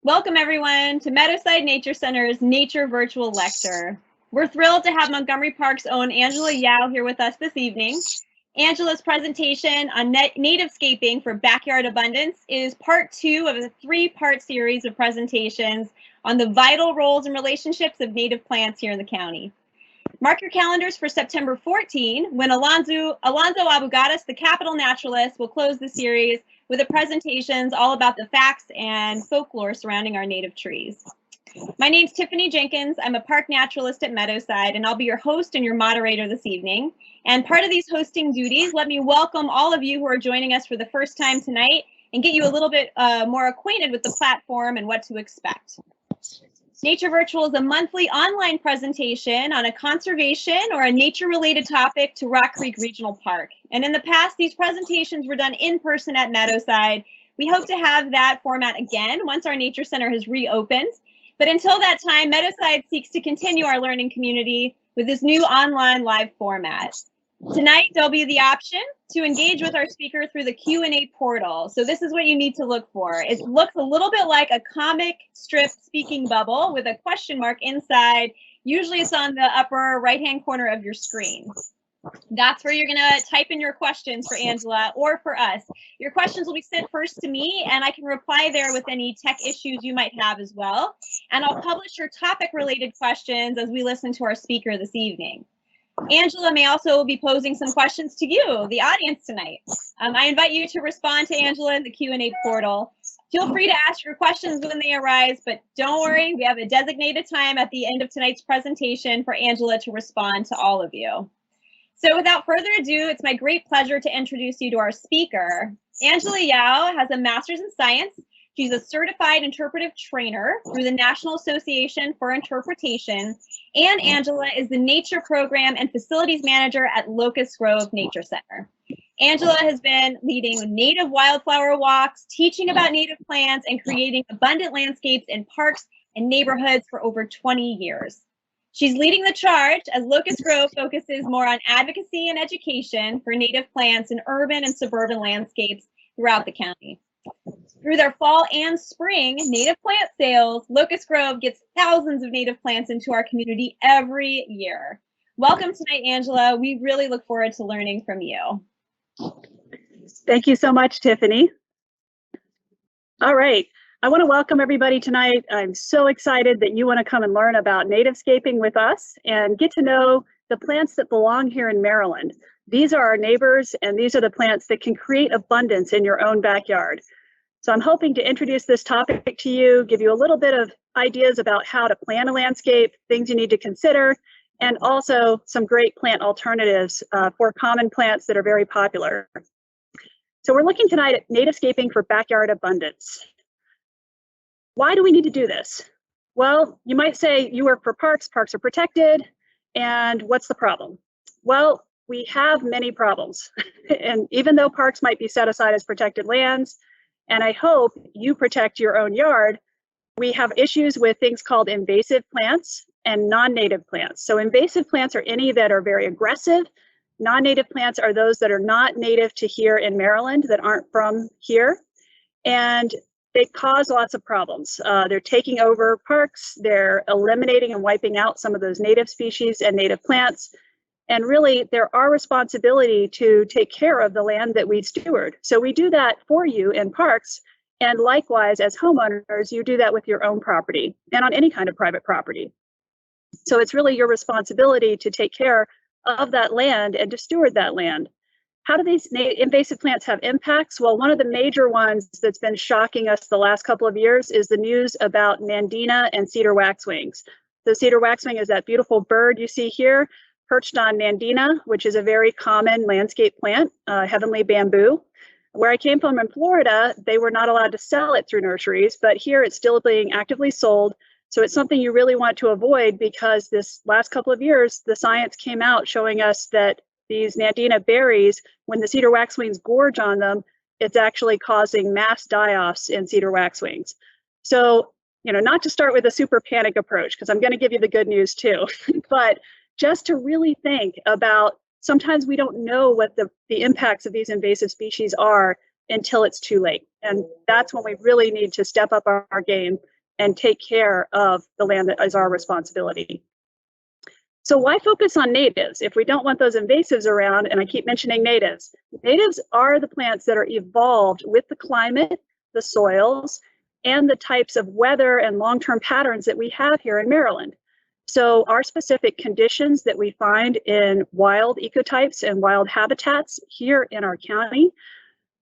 Welcome everyone to Meadowside Nature Center's Nature Virtual Lecture. We're thrilled to have Montgomery Parks' own Angela Yau here with us this evening. Angela's presentation on Nativescaping for Backyard Abundance is part 2 of a 3-part series of presentations on the vital roles and relationships of native plants here in the county. Mark your calendars for September 14, when Alonzo Abugadas, the Capitol Naturalist, will close the series with the presentations all about the facts and folklore surrounding our native trees. My name's Tiffany Jenkins. I'm a park naturalist at Meadowside, and I'll be your host and your moderator this evening. And part of these hosting duties, let me welcome all of you who are joining us for the first time tonight and get you a little bit more acquainted with the platform and what to expect. Nature Virtual is a monthly online presentation on a conservation or a nature-related topic to Rock Creek Regional Park. And in the past, these presentations were done in person at Meadowside. We hope to have that format again once our Nature Center has reopened. But until that time, Meadowside seeks to continue our learning community with this new online live format. Tonight, there'll be the option to engage with our speaker through the Q&A portal. So this is what you need to look for. It looks a little bit like a comic strip speaking bubble with a question mark inside. Usually it's on the upper right-hand corner of your screen. That's where you're gonna type in your questions for Angela or for us. Your questions will be sent first to me, and I can reply there with any tech issues you might have as well. And I'll publish your topic-related questions as we listen to our speaker this evening. Angela may also be posing some questions to you, the audience, tonight. I invite you to respond to Angela in the Q&A portal. Feel free to ask your questions when they arise, but don't worry, we have a designated time at the end of tonight's presentation for Angela to respond to all of you. So without further ado, it's my great pleasure to introduce you to our speaker. Angela Yau has a master's in science. She's a certified interpretive trainer through the National Association for Interpretation, and Angela is the Nature Program and Facilities Manager at Locust Grove Nature Center. Angela has been leading native wildflower walks, teaching about native plants, and creating abundant landscapes in parks and neighborhoods for over 20 years. She's leading the charge as Locust Grove focuses more on advocacy and education for native plants in urban and suburban landscapes throughout the county. Through their fall and spring native plant sales, Locust Grove gets thousands of native plants into our community every year. Welcome tonight, Angela. We really look forward to learning from you. Thank you so much, Tiffany. All right, I want to welcome everybody tonight. I'm so excited that you want to come and learn about nativescaping with us and get to know the plants that belong here in Maryland. These are our neighbors, and these are the plants that can create abundance in your own backyard. So I'm hoping to introduce this topic to you, give you a little bit of ideas about how to plan a landscape, things you need to consider, and also some great plant alternatives for common plants that are very popular. So we're looking tonight at nativescaping for backyard abundance. Why do we need to do this? Well, you might say you work for parks, parks are protected, and what's the problem? Well, we have many problems. And even though parks might be set aside as protected lands, and I hope you protect your own yard, we have issues with things called invasive plants and non-native plants. So invasive plants are any that are very aggressive. Non-native plants are those that are not native to here in Maryland, that aren't from here. And they cause lots of problems. They're taking over parks, they're eliminating and wiping out some of those native species and native plants. And really, they're our responsibility to take care of the land that we steward. So we do that for you in parks. And likewise, as homeowners, you do that with your own property and on any kind of private property. So it's really your responsibility to take care of that land and to steward that land. How do these invasive plants have impacts? Well, one of the major ones that's been shocking us the last couple of years is the news about Nandina and cedar waxwings. The cedar waxwing is that beautiful bird you see here, perched on Nandina, which is a very common landscape plant, heavenly bamboo. Where I came from in Florida, they were not allowed to sell it through nurseries, but here it's still being actively sold. So it's something you really want to avoid, because this last couple of years, the science came out showing us that these Nandina berries, when the cedar waxwings gorge on them, it's actually causing mass die-offs in cedar waxwings. So, you know, not to start with a super panic approach, because I'm going to give you the good news too, but just to really think about, sometimes we don't know what the impacts of these invasive species are until it's too late. And that's when we really need to step up our game and take care of the land that is our responsibility. So why focus on natives if we don't want those invasives around? And I keep mentioning natives. Natives are the plants that are evolved with the climate, the soils, and the types of weather and long-term patterns that we have here in Maryland. So our specific conditions that we find in wild ecotypes and wild habitats here in our county,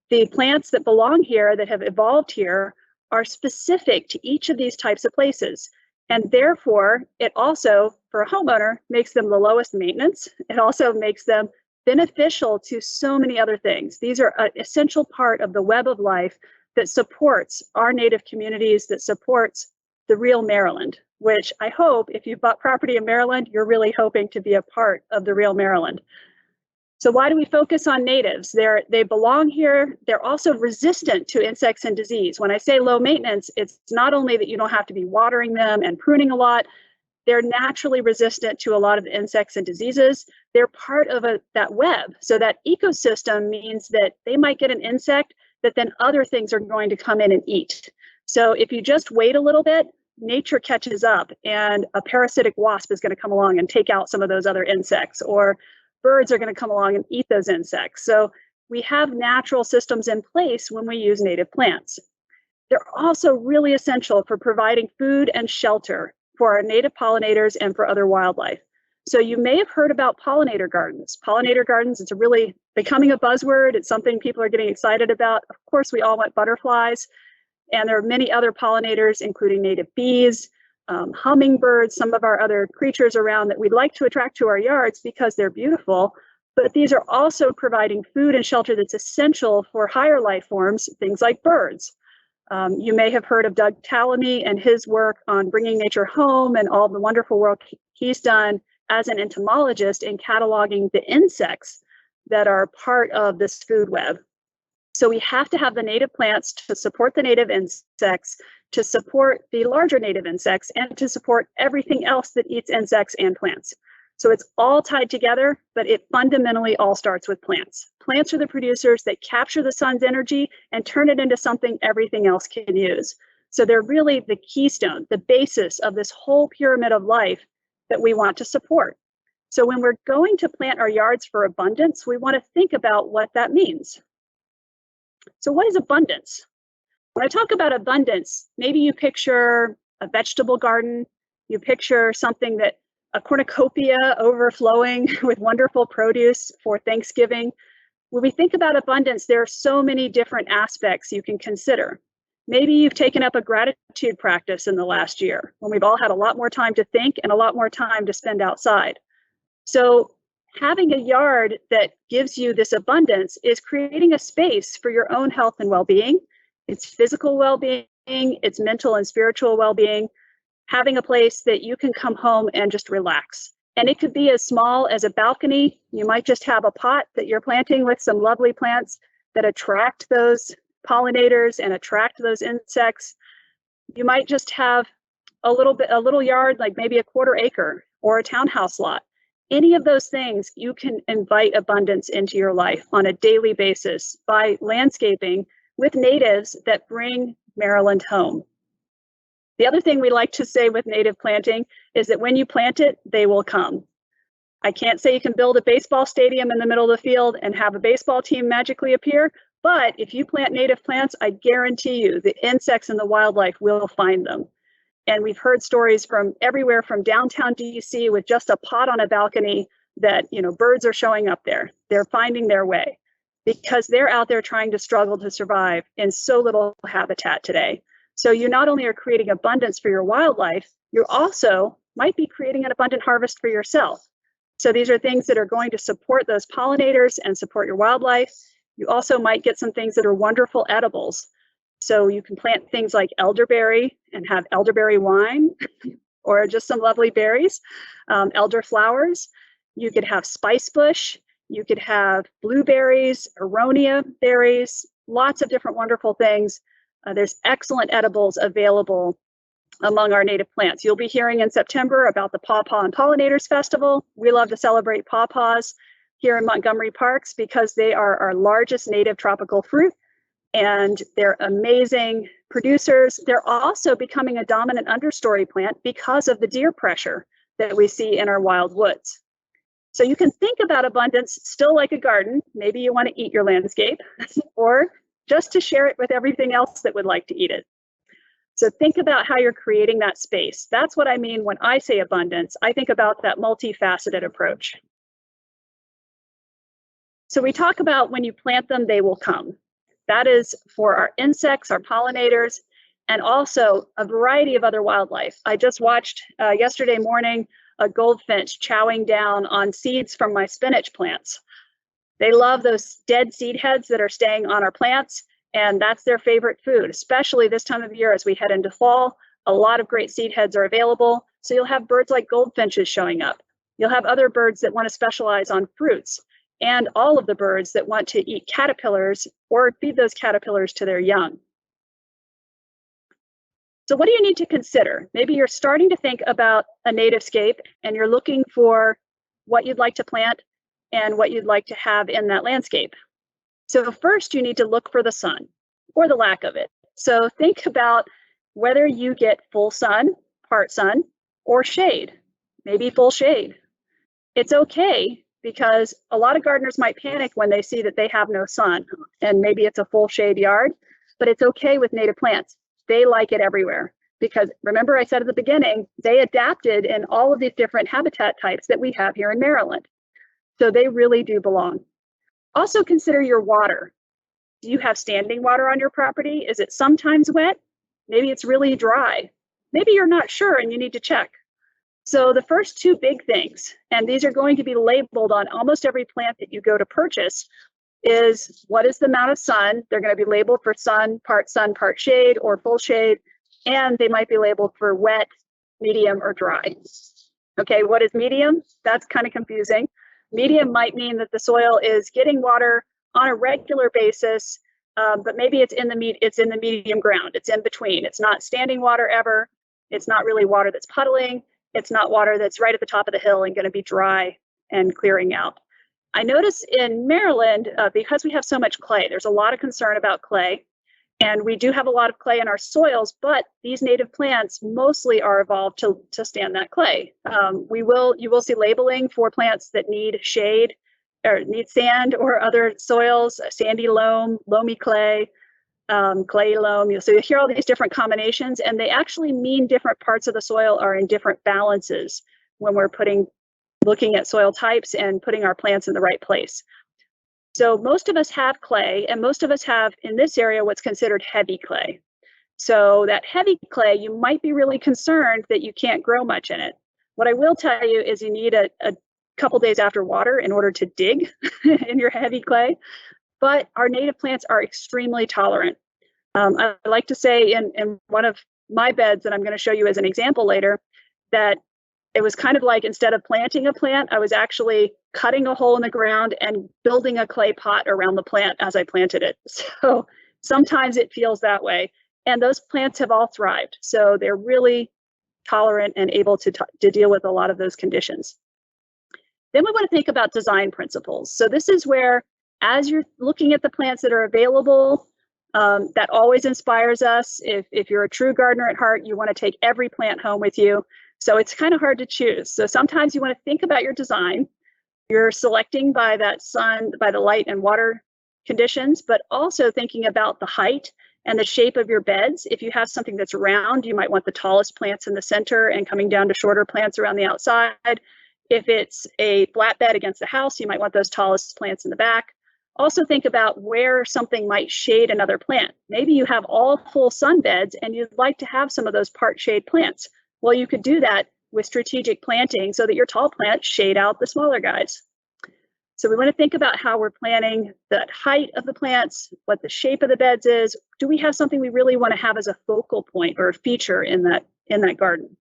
the plants that belong here that have evolved here are specific to each of these types of places. And therefore, it also, for a homeowner, makes them the lowest maintenance. It also makes them beneficial to so many other things. These are an essential part of the web of life that supports our native communities, that supports the real Maryland, which I hope if you've bought property in Maryland, you're really hoping to be a part of the real Maryland. So why do we focus on natives? They belong here. They're also resistant to insects and disease. When I say low maintenance, it's not only that you don't have to be watering them and pruning a lot, they're naturally resistant to a lot of the insects and diseases. They're part of that web. So that ecosystem means that they might get an insect that then other things are going to come in and eat. So if you just wait a little bit, nature catches up and a parasitic wasp is going to come along and take out some of those other insects, or birds are going to come along and eat those insects. So we have natural systems in place when we use native plants. They're also really essential for providing food and shelter for our native pollinators and for other wildlife. So you may have heard about pollinator gardens. Pollinator gardens, it's really becoming a buzzword. It's something people are getting excited about. Of course, we all want butterflies, and there are many other pollinators, including native bees, hummingbirds, some of our other creatures around that we'd like to attract to our yards because they're beautiful. But these are also providing food and shelter that's essential for higher life forms, things like birds. You may have heard of Doug Tallamy and his work on bringing nature home and all the wonderful work he's done as an entomologist in cataloging the insects that are part of this food web. So we have to have the native plants to support the native insects, to support the larger native insects, and to support everything else that eats insects and plants. So it's all tied together, but it fundamentally all starts with plants. Plants are the producers that capture the sun's energy and turn it into something everything else can use. So they're really the keystone, the basis of this whole pyramid of life that we want to support. So when we're going to plant our yards for abundance, we want to think about what that means. So what is abundance? When I talk about abundance, maybe you picture a vegetable garden, you picture something that a cornucopia overflowing with wonderful produce for Thanksgiving. When we think about abundance, there are so many different aspects you can consider. Maybe you've taken up a gratitude practice in the last year when we've all had a lot more time to think and a lot more time to spend outside. So having a yard that gives you this abundance is creating a space for your own health and well-being. It's physical well-being, it's mental and spiritual well-being, having a place that you can come home and just relax. And it could be as small as a balcony. You might just have a pot that you're planting with some lovely plants that attract those pollinators and attract those insects. You might just have a little yard, like maybe a quarter acre or a townhouse lot. Any of those things, you can invite abundance into your life on a daily basis by landscaping with natives that bring Maryland home. The other thing we like to say with native planting is that when you plant it, they will come. I can't say you can build a baseball stadium in the middle of the field and have a baseball team magically appear, but if you plant native plants, I guarantee you the insects and the wildlife will find them. And we've heard stories from everywhere from downtown DC with just a pot on a balcony that, birds are showing up there. They're finding their way because they're out there trying to struggle to survive in so little habitat today. So you not only are creating abundance for your wildlife, you also might be creating an abundant harvest for yourself. So these are things that are going to support those pollinators and support your wildlife. You also might get some things that are wonderful edibles. So you can plant things like elderberry and have elderberry wine or just some lovely berries, elder flowers. You could have spice bush. You could have blueberries, aronia berries, lots of different wonderful things. There's excellent edibles available among our native plants. You'll be hearing in September about the Pawpaw and Pollinators Festival. We love to celebrate pawpaws here in Montgomery Parks because they are our largest native tropical fruit, and they're amazing producers. They're also becoming a dominant understory plant because of the deer pressure that we see in our wild woods. So you can think about abundance still like a garden. Maybe you want to eat your landscape or just to share it with everything else that would like to eat it. So think about how you're creating that space. That's what I mean when I say abundance. I think about that multifaceted approach. So we talk about when you plant them, they will come. That is for our insects, our pollinators, and also a variety of other wildlife. I just watched yesterday morning a goldfinch chowing down on seeds from my spinach plants. They love those dead seed heads that are staying on our plants, and that's their favorite food, especially this time of year as we head into fall. A lot of great seed heads are available, so you'll have birds like goldfinches showing up. You'll have other birds that want to specialize on fruits, and all of the birds that want to eat caterpillars or feed those caterpillars to their young. So what do you need to consider? Maybe you're starting to think about a nativerscape and you're looking for what you'd like to plant and what you'd like to have in that landscape. So first you need to look for the sun or the lack of it. So think about whether you get full sun, part sun, or shade, maybe full shade. It's okay because a lot of gardeners might panic when they see that they have no sun and maybe it's a full shade yard, but it's okay with native plants. They like it everywhere because remember I said at the beginning, they adapted in all of these different habitat types that we have here in Maryland. So they really do belong. Also consider your water. Do you have standing water on your property? Is it sometimes wet? Maybe it's really dry. Maybe you're not sure and you need to check. So the first two big things, and these are going to be labeled on almost every plant that you go to purchase, is what is the amount of sun? They're going to be labeled for sun, part shade, or full shade, and they might be labeled for wet, medium, or dry. Okay, what is medium? That's kind of confusing. Medium might mean that the soil is getting water on a regular basis, but maybe it's in the medium ground. It's in between. It's not standing water ever. It's not really water that's puddling. It's not water that's right at the top of the hill and going to be dry and clearing out. I notice in Maryland, because we have so much clay, there's a lot of concern about clay. And we do have a lot of clay in our soils, but these native plants mostly are evolved to stand that clay. You will see labeling for plants that need shade or need sand or other soils, sandy loam, loamy clay, clay loam. So you hear all these different combinations, and they actually mean different parts of the soil are in different balances when we're looking at soil types and putting our plants in the right place. So most of us have clay, and most of us have in this area what's considered heavy clay. So that heavy clay, you might be really concerned that you can't grow much in it. What I will tell you is you need a couple days after water in order to dig in your heavy clay. But our native plants are extremely tolerant. I like to say in one of my beds that I'm going to show you as an example later, that it was kind of like instead of planting a plant, I was actually cutting a hole in the ground and building a clay pot around the plant as I planted it. So sometimes it feels that way. And those plants have all thrived. So they're really tolerant and able to deal with a lot of those conditions. Then we want to think about design principles. So this is where, as you're looking at the plants that are available, that always inspires us. If you're a true gardener at heart, you want to take every plant home with you. So it's kind of hard to choose. So sometimes you want to think about your design. You're selecting by that sun, by the light and water conditions, but also thinking about the height and the shape of your beds. If you have something that's round, you might want the tallest plants in the center and coming down to shorter plants around the outside. If it's a flat bed against the house, you might want those tallest plants in the back. Also think about where something might shade another plant. Maybe you have all full sun beds and you'd like to have some of those part shade plants. Well, you could do that with strategic planting so that your tall plants shade out the smaller guys. So we want to think about how we're planting the height of the plants, what the shape of the beds is. Do we have something we really want to have as a focal point or a feature in that garden?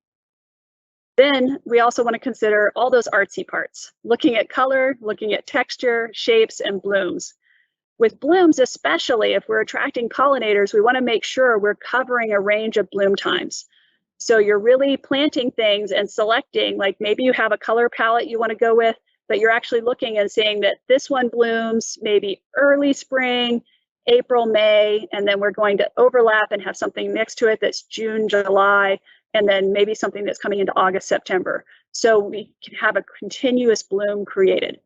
Then we also want to consider all those artsy parts, looking at color, looking at texture, shapes, and blooms. With blooms, especially if we're attracting pollinators, we want to make sure we're covering a range of bloom times. So you're really planting things and selecting, like maybe you have a color palette you want to go with, but you're actually looking and saying that this one blooms maybe early spring April, May, and then we're going to overlap and have something next to it that's June, July, and then maybe something that's coming into August, September. So we can have a continuous bloom created.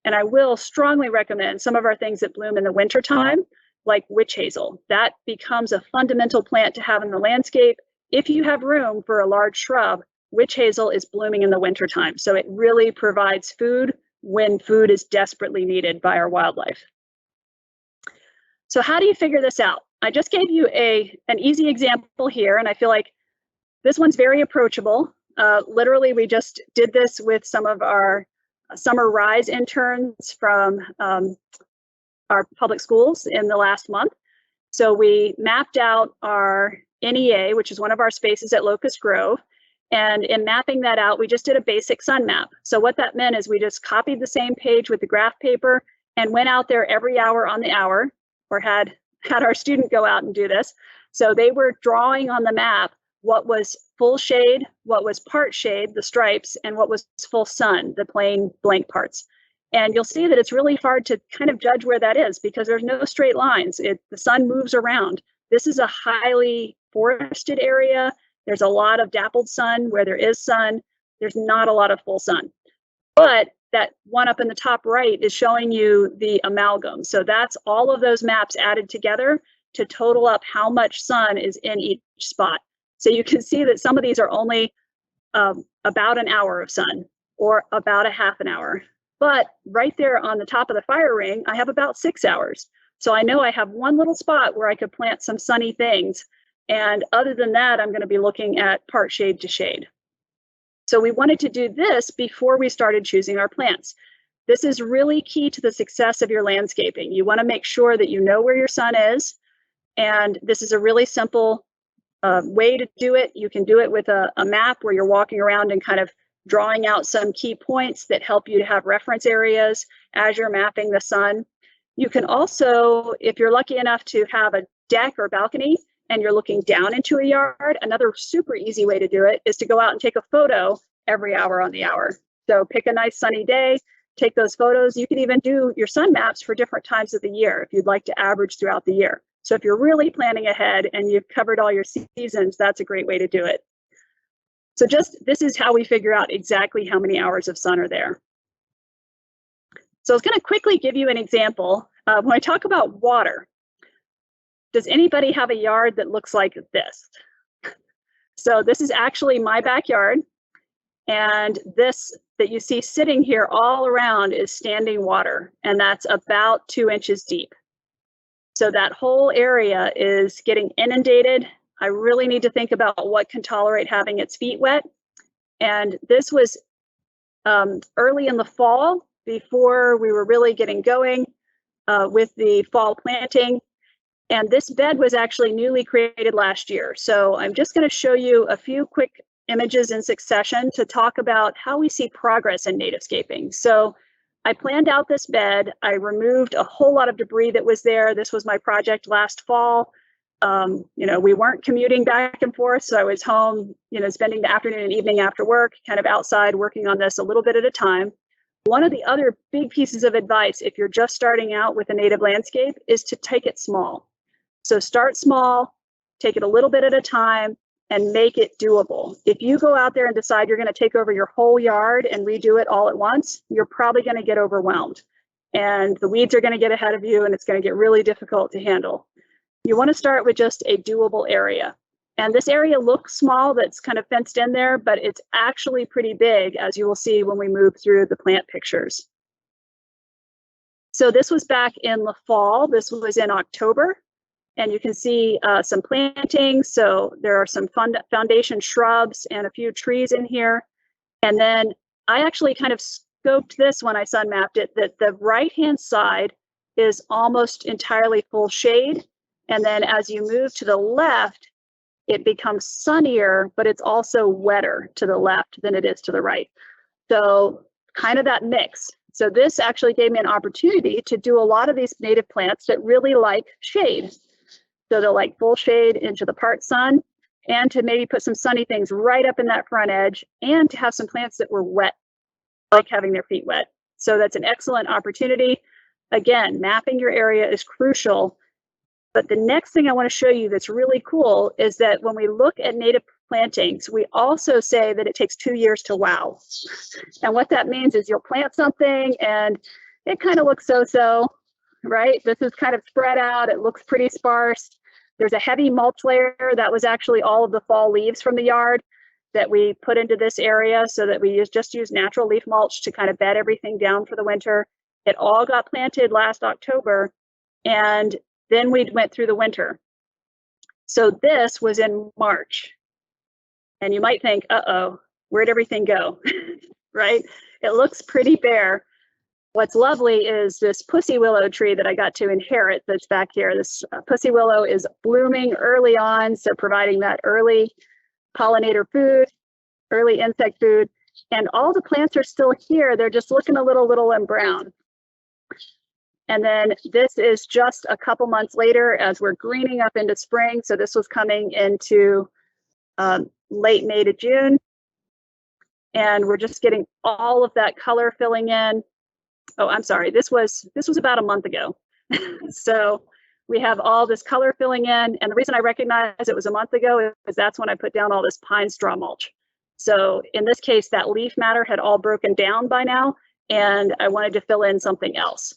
And I will strongly recommend some of our things that bloom in the wintertime, like witch hazel. That becomes a fundamental plant to have in the landscape. If you have room for a large shrub, witch hazel is blooming in the wintertime. So it really provides food when food is desperately needed by our wildlife. So how do you figure this out? I just gave you an easy example here, and I feel like this one's very approachable. Literally, we just did this with some of our summer Rise interns from our public schools in the last month. So we mapped out our NEA, which is one of our spaces at Locust Grove. And in mapping that out, we just did a basic sun map. So what that meant is we just copied the same page with the graph paper and went out there every hour on the hour, or had our student go out and do this. So they were drawing on the map what was full shade, what was part shade, the stripes, and what was full sun, the plain blank parts. And you'll see that it's really hard to kind of judge where that is because there's no straight lines. The sun moves around. This is a highly forested area. There's a lot of dappled sun where there is sun. There's not a lot of full sun. But that one up in the top right is showing you the amalgam. So that's all of those maps added together to total up how much sun is in each spot. So you can see that some of these are only about an hour of sun or about a half an hour. But right there on the top of the fire ring, I have about 6 hours. So I know I have one little spot where I could plant some sunny things. And other than that, I'm going to be looking at part shade to shade. So we wanted to do this before we started choosing our plants. This is really key to the success of your landscaping. You want to make sure that you know where your sun is. And this is a really simple way to do it. You can do it with a map where you're walking around and kind of drawing out some key points that help you to have reference areas as you're mapping the sun. You can also, if you're lucky enough to have a deck or balcony and you're looking down into a yard, another super easy way to do it is to go out and take a photo every hour on the hour. So pick a nice sunny day, take those photos. You can even do your sun maps for different times of the year if you'd like to average throughout the year. So if you're really planning ahead and you've covered all your seasons, that's a great way to do it. So this is how we figure out exactly how many hours of sun are there. So I was going to quickly give you an example. When I talk about water, does anybody have a yard that looks like this? So this is actually my backyard. And this that you see sitting here all around is standing water, and that's about 2 inches deep. So that whole area is getting inundated. I really need to think about what can tolerate having its feet wet. And this was early in the fall, before we were really getting going with the fall planting. And this bed was actually newly created last year. So I'm just going to show you a few quick images in succession to talk about how we see progress in nativescaping. So I planned out this bed. I removed a whole lot of debris that was there. This was my project last fall. We weren't commuting back and forth, so I was home, spending the afternoon and evening after work, kind of outside working on this a little bit at a time. One of the other big pieces of advice, if you're just starting out with a native landscape, is to take it small. So start small, take it a little bit at a time, and make it doable. If you go out there and decide you're going to take over your whole yard and redo it all at once, you're probably going to get overwhelmed. And the weeds are going to get ahead of you, and it's going to get really difficult to handle. You want to start with just a doable area. And this area looks small, that's kind of fenced in there, but it's actually pretty big, as you will see when we move through the plant pictures. So this was back in the fall. This was in October. And you can see some plantings. So there are some foundation shrubs and a few trees in here. And then I actually kind of scoped this when I sun mapped it, that the right-hand side is almost entirely full shade. And then as you move to the left, it becomes sunnier, but it's also wetter to the left than it is to the right. So kind of that mix. So this actually gave me an opportunity to do a lot of these native plants that really like shade. So they'll like full shade into the part sun, and to maybe put some sunny things right up in that front edge, and to have some plants that were wet, like having their feet wet. So that's an excellent opportunity. Again, mapping your area is crucial. But the next thing I want to show you that's really cool is that when we look at native plantings, we also say that it takes 2 years to wow. And what that means is you'll plant something and it kind of looks so-so, right? This is kind of spread out. It looks pretty sparse. There's a heavy mulch layer that was actually all of the fall leaves from the yard that we put into this area so that we just use natural leaf mulch to kind of bed everything down for the winter. It all got planted last October, and then we went through the winter. So this was in March. And you might think, uh-oh, where'd everything go, right? It looks pretty bare. What's lovely is this pussy willow tree that I got to inherit that's back here. This pussy willow is blooming early on, so providing that early pollinator food, early insect food, and all the plants are still here. They're just looking a little and brown. And then this is just a couple months later as we're greening up into spring. So this was coming into late May to June. And we're just getting all of that color filling in. Oh, I'm sorry, this was about a month ago. So we have all this color filling in. And the reason I recognize it was a month ago is that's when I put down all this pine straw mulch. So in this case, that leaf matter had all broken down by now, and I wanted to fill in something else.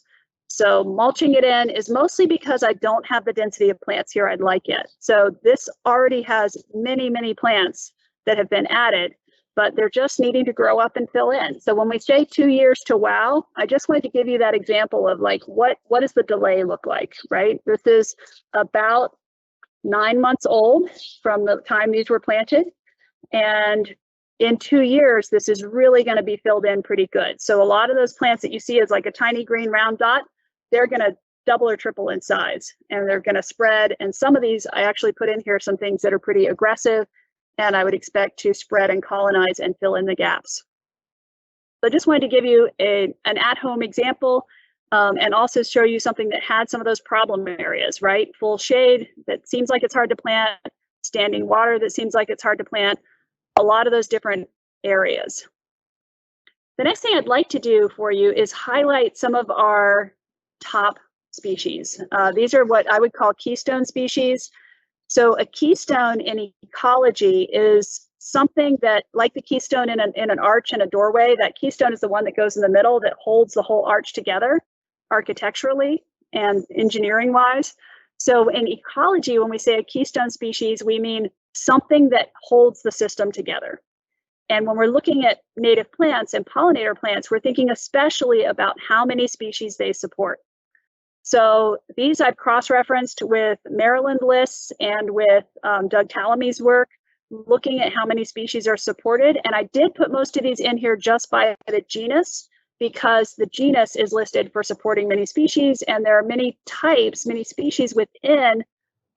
So mulching it in is mostly because I don't have the density of plants here I'd like yet. So this already has many plants that have been added, but they're just needing to grow up and fill in. So when we say 2 years to wow, I just wanted to give you that example of like, what does the delay look like, right? This is about 9 months old from the time these were planted. And in 2 years, this is really going to be filled in pretty good. So a lot of those plants that you see as like a tiny green round dot, they're going to double or triple in size, and they're going to spread. And some of these, I actually put in here some things that are pretty aggressive, and I would expect to spread and colonize and fill in the gaps. So I just wanted to give you an at-home example and also show you something that had some of those problem areas, right? Full shade that seems like it's hard to plant, standing water that seems like it's hard to plant, a lot of those different areas. The next thing I'd like to do for you is highlight some of our top species. These are what I would call keystone species. So a keystone in ecology is something that, like the keystone in an arch and a doorway, that keystone is the one that goes in the middle that holds the whole arch together architecturally and engineering wise. So in ecology, when we say a keystone species, we mean something that holds the system together. And when we're looking at native plants and pollinator plants, we're thinking especially about how many species they support. So these I've cross-referenced with Maryland lists and with Doug Tallamy's work, looking at how many species are supported. And I did put most of these in here just by the genus, because the genus is listed for supporting many species, and there are many types, many species within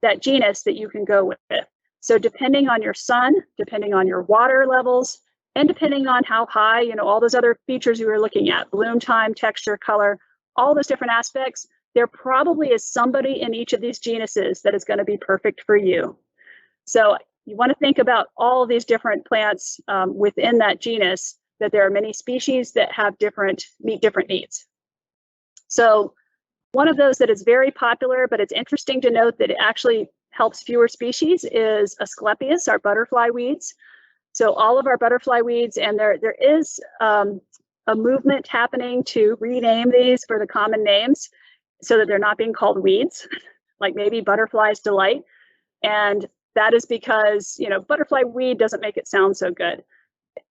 that genus that you can go with. So depending on your sun, depending on your water levels, and depending on how high, you know, all those other features you were looking at, bloom time, texture, color, all those different aspects, there probably is somebody in each of these genuses that is going to be perfect for you. So you want to think about all of these different plants within that genus, that there are many species that have meet different needs. So one of those that is very popular, but it's interesting to note that it actually helps fewer species, is Asclepias, our butterfly weeds. So all of our butterfly weeds, and there is a movement happening to rename these for the common names so that they're not being called weeds, like maybe butterfly's delight. And that is because, you know, butterfly weed doesn't make it sound so good.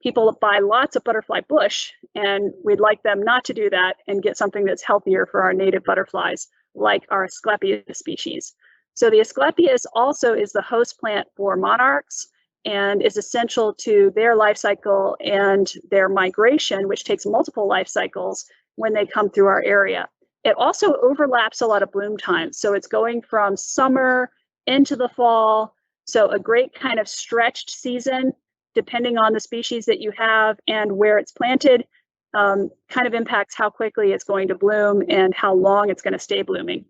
People buy lots of butterfly bush, and we'd like them not to do that and get something that's healthier for our native butterflies, like our Asclepias species. So the Asclepias also is the host plant for monarchs and is essential to their life cycle and their migration, which takes multiple life cycles when they come through our area. It also overlaps a lot of bloom times. So it's going from summer into the fall. So a great kind of stretched season, depending on the species that you have and where it's planted, kind of impacts how quickly it's going to bloom and how long it's going to stay blooming.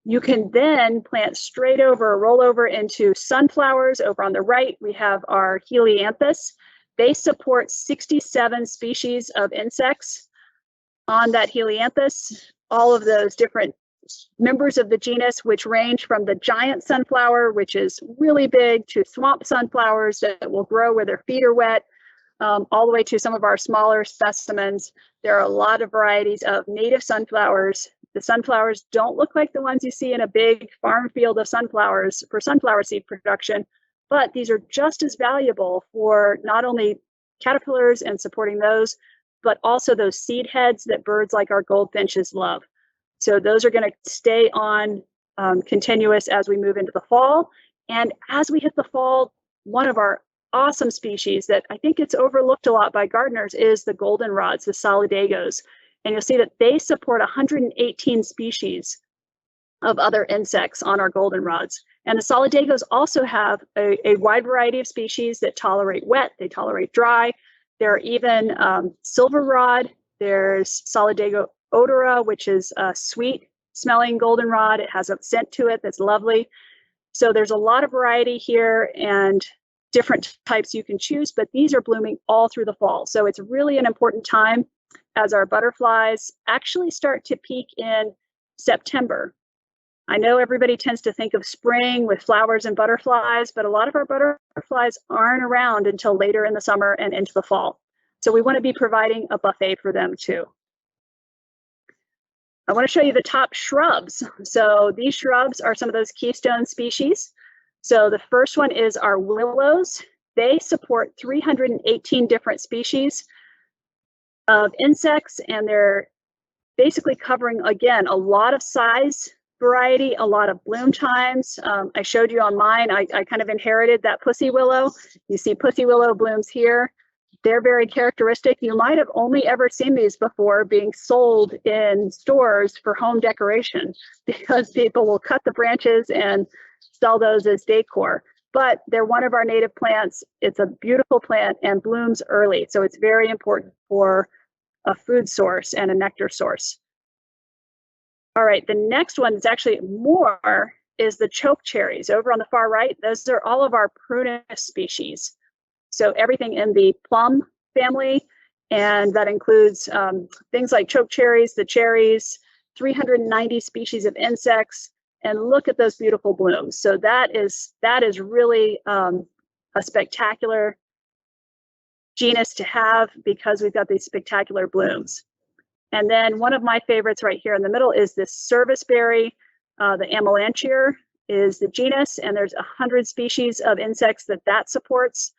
You can then plant straight over, roll over into sunflowers. Over on the right, we have our helianthus. They support 67 species of insects on that helianthus. All of those different members of the genus, which range from the giant sunflower, which is really big, to swamp sunflowers that will grow where their feet are wet, all the way to some of our smaller specimens. There are a lot of varieties of native sunflowers. The sunflowers don't look like the ones you see in a big farm field of sunflowers for sunflower seed production, but these are just as valuable for not only caterpillars and supporting those, but also those seed heads that birds like our goldfinches love. So those are going to stay on continuous as we move into the fall. And as we hit the fall, one of our awesome species that I think it's overlooked a lot by gardeners is the goldenrods, the solidagos. And you'll see that they support 118 species of other insects on our goldenrods. And the solidagos also have a wide variety of species that tolerate wet, they tolerate dry. There are even silverrod. There's Solidago odora, which is a sweet smelling goldenrod. It has a scent to it that's lovely. So there's a lot of variety here and different types you can choose, but these are blooming all through the fall. So it's really an important time as our butterflies actually start to peak in September. I know everybody tends to think of spring with flowers and butterflies, but a lot of our butterflies aren't around until later in the summer and into the fall. So we want to be providing a buffet for them too. I want to show you the top shrubs. So these shrubs are some of those keystone species. So the first one is our willows. They support 318 different species of insects, and they're basically covering, again, a lot of size variety, a lot of bloom times. I showed you on mine, I kind of inherited that pussy willow. You see pussy willow blooms here. They're very characteristic. You might have only ever seen these before being sold in stores for home decoration because people will cut the branches and sell those as decor. But they're one of our native plants. It's a beautiful plant and blooms early. So it's very important for a food source and a nectar source. All right, the next one is actually more is the choke cherries. Over on the far right, those are all of our prunus species. So everything in the plum family, and that includes things like choke cherries, the cherries, 390 species of insects, and look at those beautiful blooms. So that is really a spectacular genus to have because we've got these spectacular blooms. And then one of my favorites right here in the middle is this serviceberry. The amelanchier is the genus, and there's 100 species of insects that supports,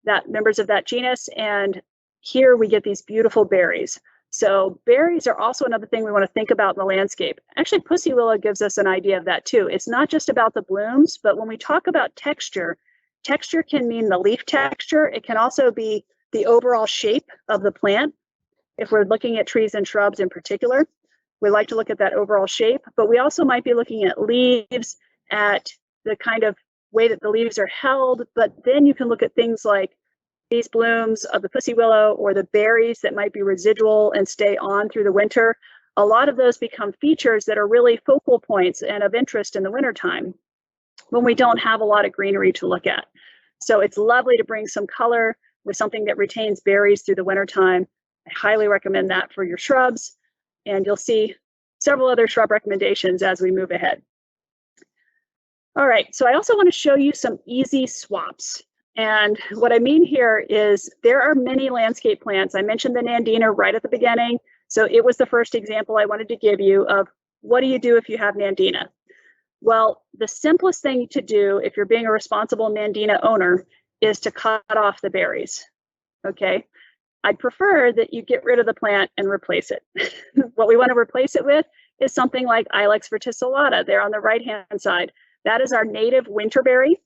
that members of that genus. And here we get these beautiful berries. So berries are also another thing we want to think about in the landscape. Actually, pussy willow gives us an idea of that too. It's not just about the blooms, but when we talk about texture, texture can mean the leaf texture. It can also be the overall shape of the plant. If we're looking at trees and shrubs in particular, we like to look at that overall shape, but we also might be looking at leaves, at the kind of way that the leaves are held, but then you can look at things like these blooms of the pussy willow or the berries that might be residual and stay on through the winter. A lot of those become features that are really focal points and of interest in the wintertime when we don't have a lot of greenery to look at. So it's lovely to bring some color with something that retains berries through the wintertime. I highly recommend that for your shrubs, and you'll see several other shrub recommendations as we move ahead. All right, so I also want to show you some easy swaps. And what I mean here is there are many landscape plants. I mentioned the Nandina right at the beginning. So it was the first example I wanted to give you of what do you do if you have Nandina? Well, the simplest thing to do if you're being a responsible Nandina owner is to cut off the berries, okay? I'd prefer that you get rid of the plant and replace it. What we want to replace it with is something like Ilex verticillata there on the right-hand side. That is our native winterberry.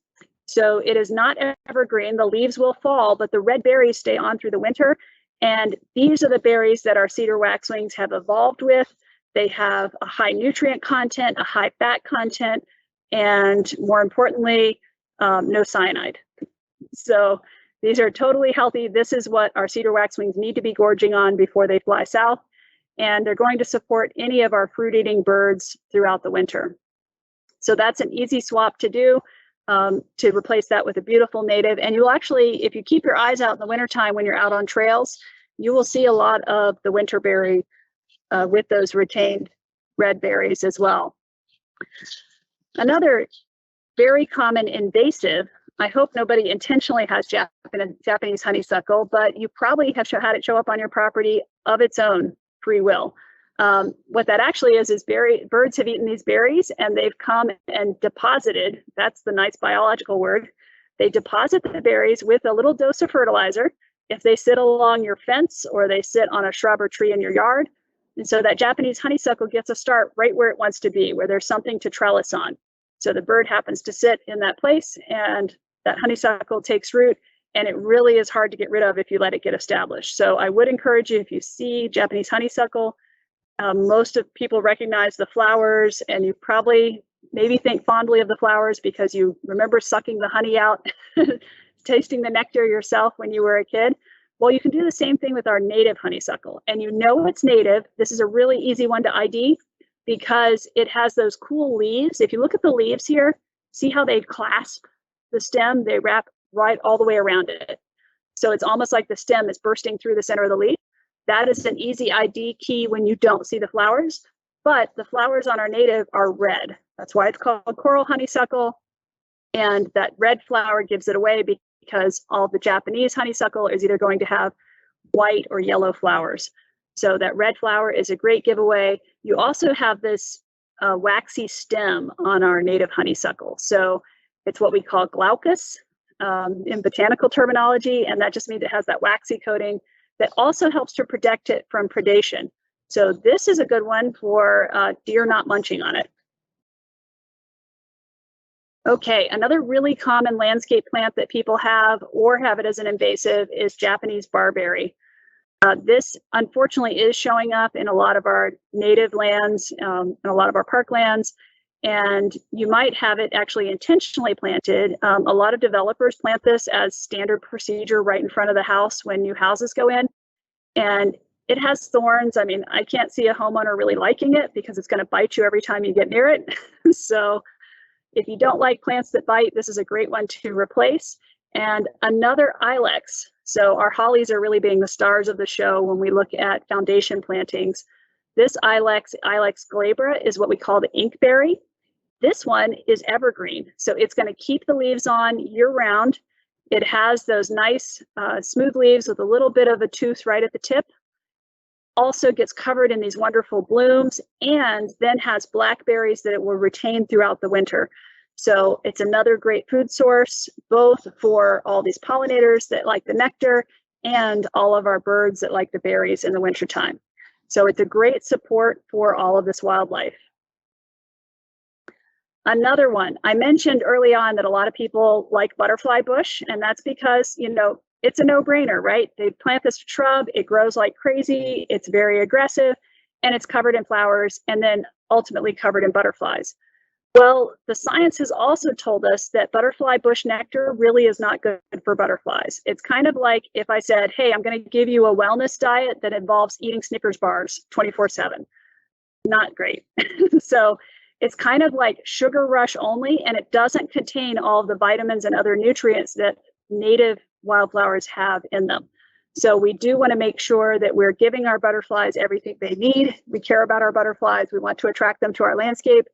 So it is not evergreen. The leaves will fall, but the red berries stay on through the winter. And these are the berries that our cedar waxwings have evolved with. They have a high nutrient content, a high fat content, and more importantly, no cyanide. So these are totally healthy. This is what our cedar waxwings need to be gorging on before they fly south. And they're going to support any of our fruit-eating birds throughout the winter. So that's an easy swap to do, to replace that with a beautiful native. And you'll actually, if you keep your eyes out in the wintertime when you're out on trails, you will see a lot of the winterberry with those retained red berries as well. Another very common invasive, I hope nobody intentionally has Japanese honeysuckle, but you probably have had it show up on your property of its own free will. What that actually is birds have eaten these berries and they've come and deposited, that's the nice biological word, they deposit the berries with a little dose of fertilizer if they sit along your fence or they sit on a shrub or tree in your yard. And so that Japanese honeysuckle gets a start right where it wants to be, where there's something to trellis on. So the bird happens to sit in that place and that honeysuckle takes root, and it really is hard to get rid of if you let it get established. So I would encourage you, if you see Japanese honeysuckle, most of people recognize the flowers, and you probably maybe think fondly of the flowers because you remember sucking the honey out, tasting the nectar yourself when you were a kid. Well, you can do the same thing with our native honeysuckle, and you know it's native. This is a really easy one to ID because it has those cool leaves. If you look at the leaves here, see how they clasp the stem? They wrap right all the way around it. So it's almost like the stem is bursting through the center of the leaf. That is an easy ID key when you don't see the flowers, but the flowers on our native are red. That's why it's called coral honeysuckle. And that red flower gives it away because all the Japanese honeysuckle is either going to have white or yellow flowers. So that red flower is a great giveaway. You also have this waxy stem on our native honeysuckle. So it's what we call glaucous in botanical terminology, and that just means it has that waxy coating that also helps to protect it from predation. So this is a good one for deer not munching on it. Okay, another really common landscape plant that people have or have it as an invasive is Japanese barberry. This unfortunately is showing up in a lot of our native lands, and a lot of our parklands, and you might have it actually intentionally planted. A lot of developers plant this as standard procedure right in front of the house when new houses go in, and it has thorns. I mean, I can't see a homeowner really liking it because it's going to bite you every time you get near it. So if you don't like plants that bite, this is a great one to replace. And another ilex. So our hollies are really being the stars of the show when we look at foundation plantings. This ilex glabra, is what we call the inkberry. This one is evergreen, so it's going to keep the leaves on year round. It has those nice smooth leaves with a little bit of a tooth right at the tip. Also gets covered in these wonderful blooms, and then has blackberries that it will retain throughout the winter. So it's another great food source, both for all these pollinators that like the nectar and all of our birds that like the berries in the wintertime. So it's a great support for all of this wildlife. Another one, I mentioned early on that a lot of people like butterfly bush, and that's because, you know, it's a no-brainer, right? They plant this shrub, it grows like crazy, it's very aggressive, and it's covered in flowers and then ultimately covered in butterflies. Well, the science has also told us that butterfly bush nectar really is not good for butterflies. It's kind of like if I said, hey, I'm going to give you a wellness diet that involves eating Snickers bars 24/7. Not great. So it's kind of like sugar rush only, and it doesn't contain all of the vitamins and other nutrients that native wildflowers have in them. So we do want to make sure that we're giving our butterflies everything they need. We care about our butterflies. We want to attract them to our landscape.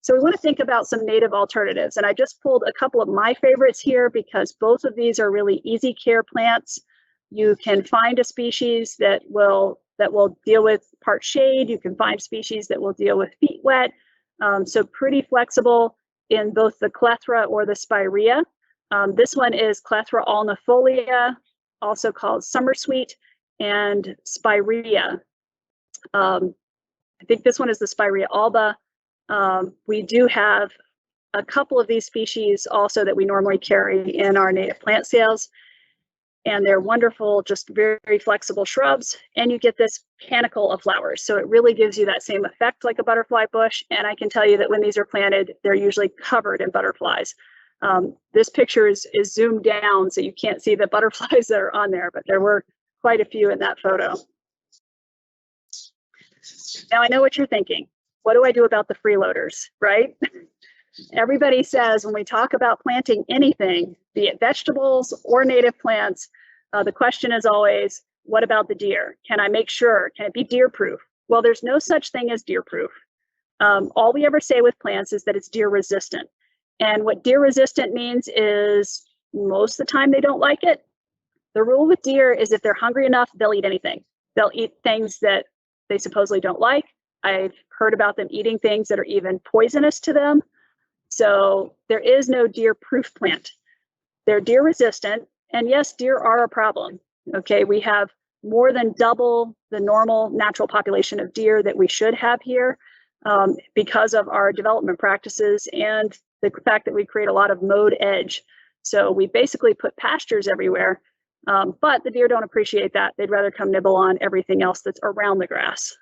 So we want to think about some native alternatives. And I just pulled a couple of my favorites here because both of these are really easy care plants. You can find a species that will deal with part shade. You can find species that will deal with feet wet. So pretty flexible in both the clethra or the spirea. This one is Clethra alnifolia, also called summersweet, and spirea. I think this one is the spirea alba. We do have a couple of these species also that we normally carry in our native plant sales, and they're wonderful, just very, very flexible shrubs, and you get this panicle of flowers. So it really gives you that same effect like a butterfly bush, and I can tell you that when these are planted, they're usually covered in butterflies. This picture is zoomed down, so you can't see the butterflies that are on there, but there were quite a few in that photo. Now I know what you're thinking. What do I do about the freeloaders, right? Everybody says when we talk about planting anything, be it vegetables or native plants, the question is always, what about the deer? Can I make sure? Can it be deer proof? Well, there's no such thing as deer proof. All we ever say with plants is that it's deer resistant. And what deer resistant means is most of the time they don't like it. The rule with deer is if they're hungry enough, they'll eat anything. They'll eat things that they supposedly don't like. I've heard about them eating things that are even poisonous to them. So there is no deer-proof plant. They're deer resistant, and yes, deer are a problem. Okay, we have more than double the normal natural population of deer that we should have here because of our development practices and the fact that we create a lot of mowed edge. So we basically put pastures everywhere, but the deer don't appreciate that. They'd rather come nibble on everything else that's around the grass.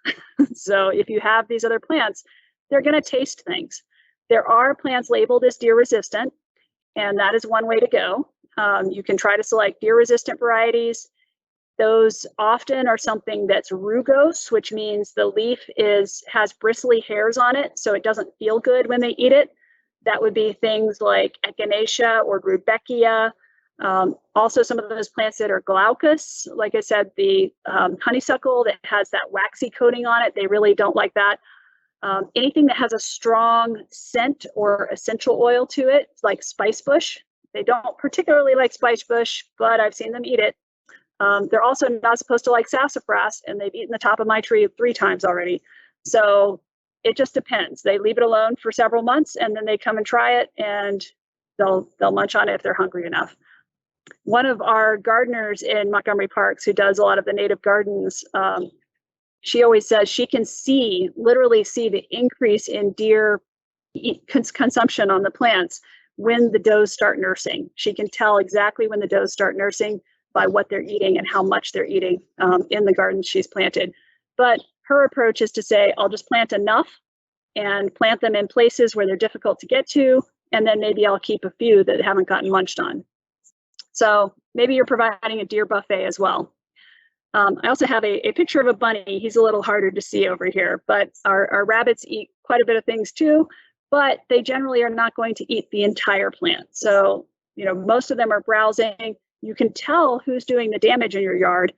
So if you have these other plants, they're going to taste things. There are plants labeled as deer resistant, and that is one way to go. You can try to select deer resistant varieties. Those often are something that's rugose, which means the leaf has bristly hairs on it, so it doesn't feel good when they eat it. That would be things like echinacea or rudbeckia. Also, some of those plants that are glaucous, like I said, the honeysuckle that has that waxy coating on it, they really don't like that. Anything that has a strong scent or essential oil to it, like spicebush. They don't particularly like spicebush, but I've seen them eat it. They're also not supposed to like sassafras, and they've eaten the top of my tree 3 times already. So it just depends. They leave it alone for several months, and then they come and try it, and they'll munch on it if they're hungry enough. One of our gardeners in Montgomery Parks, who does a lot of the native gardens, she always says she can literally see the increase in deer consumption on the plants when the does start nursing. She can tell exactly when the does start nursing by what they're eating and how much they're eating in the gardens she's planted. But her approach is to say, I'll just plant enough and plant them in places where they're difficult to get to, and then maybe I'll keep a few that haven't gotten munched on. So maybe you're providing a deer buffet as well. I also have a picture of a bunny. He's a little harder to see over here, but our rabbits eat quite a bit of things too, but they generally are not going to eat the entire plant. So, most of them are browsing. You can tell who's doing the damage in your yard.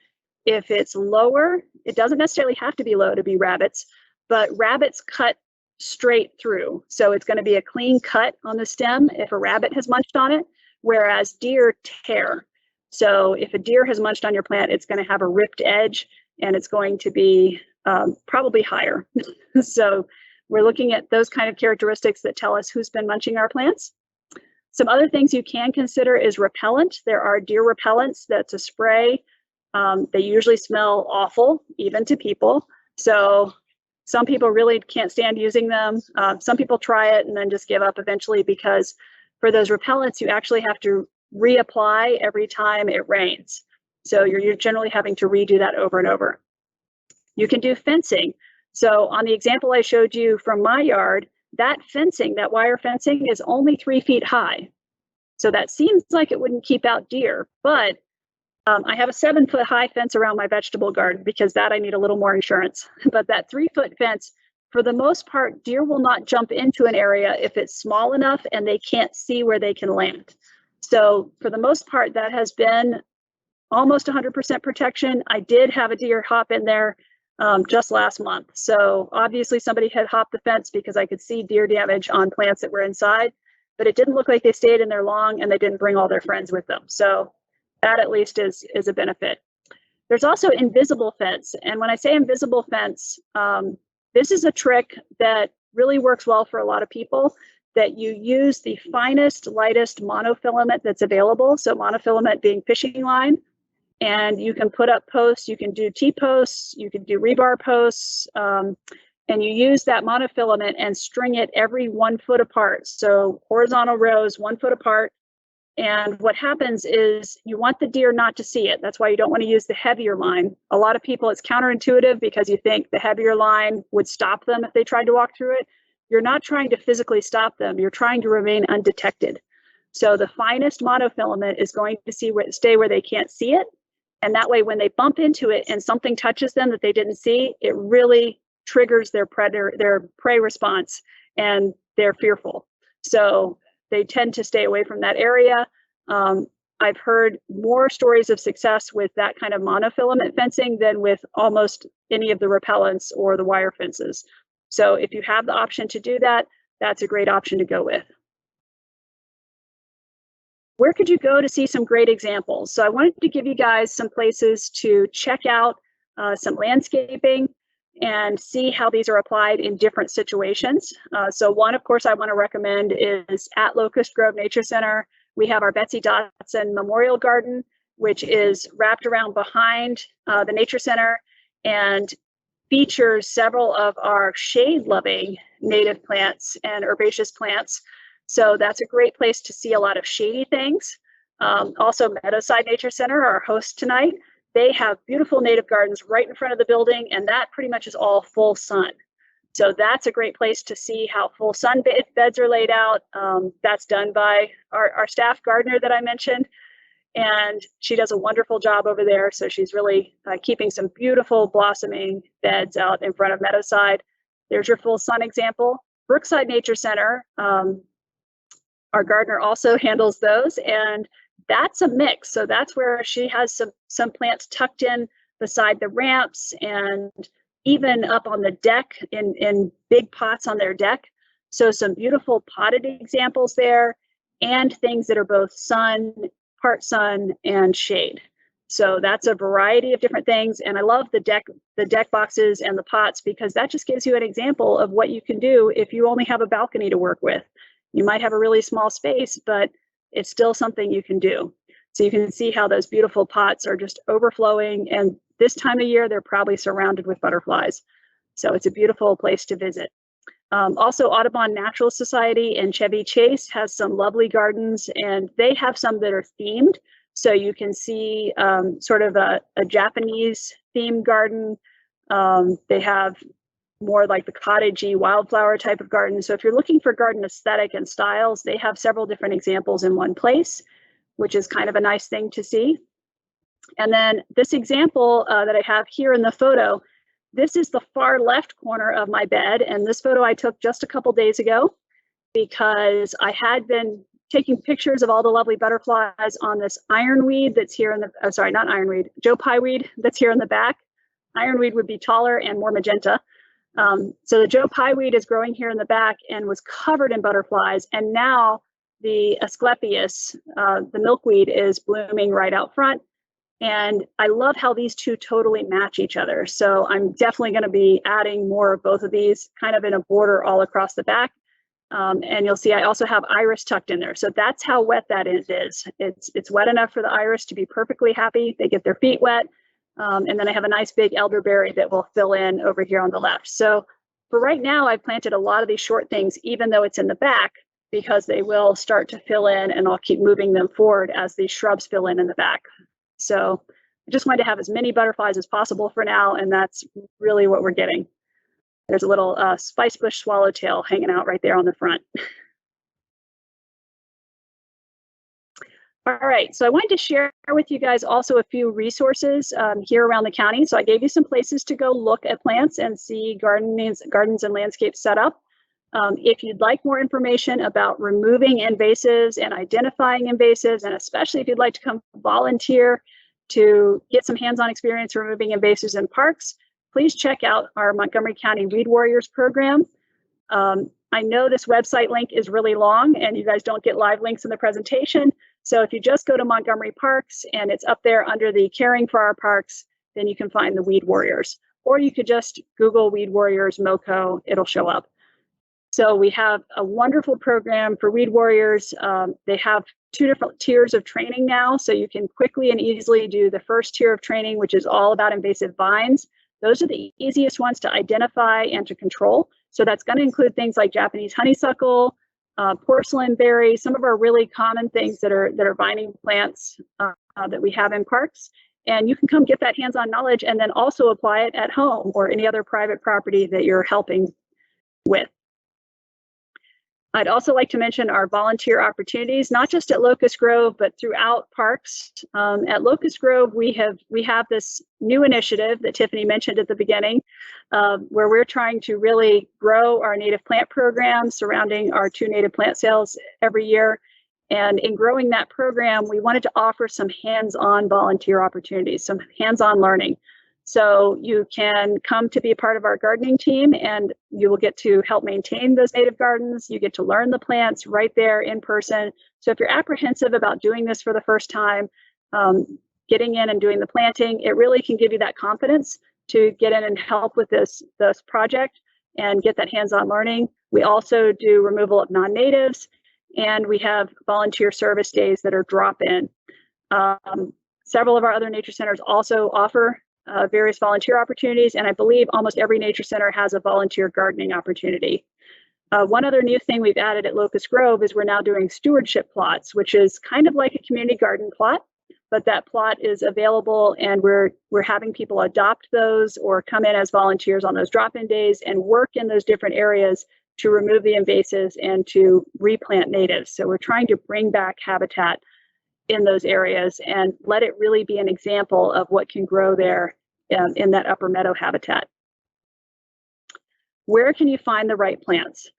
If it's lower, it doesn't necessarily have to be low to be rabbits, but rabbits cut straight through. So it's going to be a clean cut on the stem if a rabbit has munched on it, whereas deer tear. So if a deer has munched on your plant, it's going to have a ripped edge, and it's going to be probably higher. So we're looking at those kind of characteristics that tell us who's been munching our plants. Some other things you can consider is repellent. There are deer repellents that's a spray. They usually smell awful, even to people. So some people really can't stand using them. Some people try it and then just give up eventually, because for those repellents, you actually have to reapply every time it rains. So you're generally having to redo that over and over. You can do fencing. So on the example I showed you from my yard, that fencing, that wire fencing, is only 3 feet high. So that seems like it wouldn't keep out deer, but I have a 7-foot high fence around my vegetable garden because that I need a little more insurance. But that 3-foot fence, for the most part, deer will not jump into an area if it's small enough and they can't see where they can land. So for the most part, that has been almost 100% protection. I did have a deer hop in there just last month. So obviously somebody had hopped the fence because I could see deer damage on plants that were inside, but it didn't look like they stayed in there long, and they didn't bring all their friends with them. So that at least is a benefit. There's also invisible fence. And when I say invisible fence, this is a trick that really works well for a lot of people, that you use the finest, lightest monofilament that's available. So monofilament being fishing line. And you can put up posts, you can do T-posts, you can do rebar posts, and you use that monofilament and string it every 1 foot apart. So horizontal rows 1 foot apart. And what happens is you want the deer not to see it. That's why you don't want to use the heavier line. A lot of people, it's counterintuitive because you think the heavier line would stop them if they tried to walk through it. You're not trying to physically stop them. You're trying to remain undetected. So the finest monofilament is going to stay where they can't see it. And that way, when they bump into it and something touches them that they didn't see, it really triggers their prey response, and they're fearful. So they tend to stay away from that area. I've heard more stories of success with that kind of monofilament fencing than with almost any of the repellents or the wire fences. So if you have the option to do that, that's a great option to go with. Where could you go to see some great examples? So I wanted to give you guys some places to check out some landscaping and see how these are applied in different situations. So one, of course, I want to recommend is at Locust Grove Nature Center. We have our Betsy Dotson Memorial Garden, which is wrapped around behind the Nature Center and features several of our shade-loving native plants and herbaceous plants. So that's a great place to see a lot of shady things. Also, Meadowside Nature Center, our host tonight, they have beautiful native gardens right in front of the building, and that pretty much is all full sun. So that's a great place to see how full sun beds are laid out. That's done by our staff gardener that I mentioned, and she does a wonderful job over there. So she's really keeping some beautiful blossoming beds out in front of Meadowside. There's your full sun example. Brookside Nature Center, our gardener also handles those, and that's a mix. So that's where she has some plants tucked in beside the ramps and even up on the deck in big pots on their deck. So some beautiful potted examples there and things that are both part sun and shade. So that's a variety of different things. And I love the deck boxes and the pots, because that just gives you an example of what you can do if you only have a balcony to work with. You might have a really small space, but it's still something you can do. So you can see how those beautiful pots are just overflowing. And this time of year, they're probably surrounded with butterflies. So it's a beautiful place to visit. Also, Audubon Natural Society in Chevy Chase has some lovely gardens, and they have some that are themed. So you can see sort of a Japanese themed garden. They have more like the cottagey wildflower type of garden. So if you're looking for garden aesthetic and styles, they have several different examples in one place, which is kind of a nice thing to see. And then this example that I have here in the photo, this is the far left corner of my bed. And this photo I took just a couple days ago because I had been taking pictures of all the lovely butterflies on this ironweed that's here in the, sorry, not ironweed, Joe Pye weed that's here in the back. Ironweed would be taller and more magenta. So the Joe Pye weed is growing here in the back and was covered in butterflies. And now the Asclepias, the milkweed, is blooming right out front. And I love how these two totally match each other. So I'm definitely going to be adding more of both of these kind of in a border all across the back. And you'll see I also have iris tucked in there. So that's how wet that is. It's wet enough for the iris to be perfectly happy. They get their feet wet. And then I have a nice big elderberry that will fill in over here on the left. So for right now, I've planted a lot of these short things, even though it's in the back, because they will start to fill in, and I'll keep moving them forward as these shrubs fill in the back. So I just wanted to have as many butterflies as possible for now, and that's really what we're getting. There's a little spice bush swallowtail hanging out right there on the front. All right, so I wanted to share with you guys also a few resources here around the county. So I gave you some places to go look at plants and see gardens and landscapes set up. If you'd like more information about removing invasives and identifying invasives, and especially if you'd like to come volunteer to get some hands-on experience removing invasives in parks, please check out our Montgomery County Weed Warriors program. I know this website link is really long and you guys don't get live links in the presentation. So if you just go to Montgomery Parks and it's up there under the Caring for Our Parks, then you can find the Weed Warriors. Or you could just Google Weed Warriors MoCo, it'll show up. So we have a wonderful program for Weed Warriors. They have 2 different tiers of training now, so you can quickly and easily do the first tier of training, which is all about invasive vines. Those are the easiest ones to identify and to control. So that's going to include things like Japanese honeysuckle, porcelain berry, some of our really common things that are vining plants that we have in parks. And you can come get that hands-on knowledge and then also apply it at home or any other private property that you're helping with. I'd also like to mention our volunteer opportunities, not just at Locust Grove, but throughout parks. At Locust Grove, we have this new initiative that Tiffany mentioned at the beginning, where we're trying to really grow our native plant program surrounding our 2 native plant sales every year. And in growing that program, we wanted to offer some hands-on volunteer opportunities, some hands-on learning. So you can come to be a part of our gardening team, and you will get to help maintain those native gardens. You get to learn the plants right there in person. So if you're apprehensive about doing this for the first time, getting in and doing the planting, it really can give you that confidence to get in and help with this project and get that hands-on learning. We also do removal of non-natives, and we have volunteer service days that are drop-in. Several of our other nature centers also offer various volunteer opportunities, and I believe almost every nature center has a volunteer gardening opportunity. One other new thing we've added at Locust Grove is we're now doing stewardship plots, which is kind of like a community garden plot, but that plot is available, and we're having people adopt those or come in as volunteers on those drop-in days and work in those different areas to remove the invasives and to replant natives. So we're trying to bring back habitat in those areas and let it really be an example of what can grow there in that upper meadow habitat. Where can you find the right plants?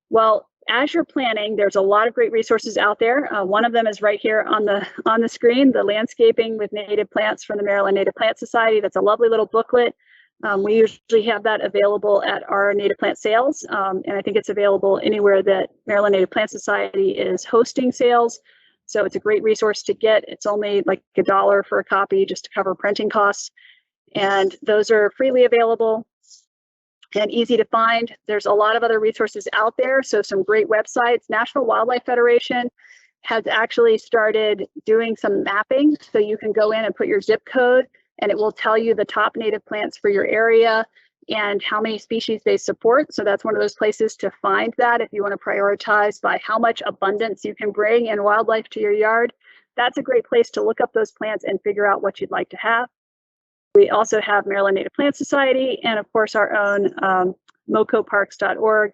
Well, as you're planning, there's a lot of great resources out there. One of them is right here on the screen, the Landscaping with Native Plants from the Maryland Native Plant Society. That's a lovely little booklet. We usually have that available at our native plant sales, and I think it's available anywhere that Maryland Native Plant Society is hosting sales. So it's a great resource to get. It's only like $1 for a copy just to cover printing costs. And those are freely available and easy to find. There's a lot of other resources out there. So some great websites. National Wildlife Federation has actually started doing some mapping. So you can go in and put your zip code, and it will tell you the top native plants for your area and how many species they support. So that's one of those places to find that if you want to prioritize by how much abundance you can bring in wildlife to your yard. That's a great place to look up those plants and figure out what you'd like to have. We also have Maryland Native Plant Society and of course our own mocoparks.org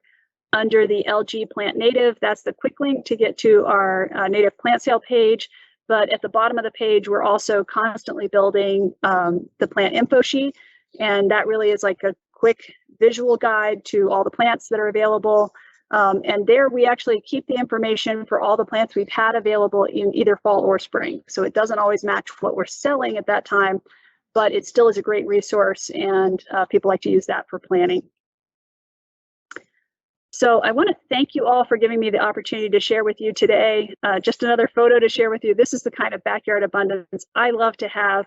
under the LG Plant Native. That's the quick link to get to our native plant sale page. But at the bottom of the page, we're also constantly building the plant info sheet. And that really is like a quick visual guide to all the plants that are available. And there we actually keep the information for all the plants we've had available in either fall or spring. So it doesn't always match what we're selling at that time, but it still is a great resource, and people like to use that for planning. So I want to thank you all for giving me the opportunity to share with you today. Just another photo to share with you. This is the kind of backyard abundance I love to have.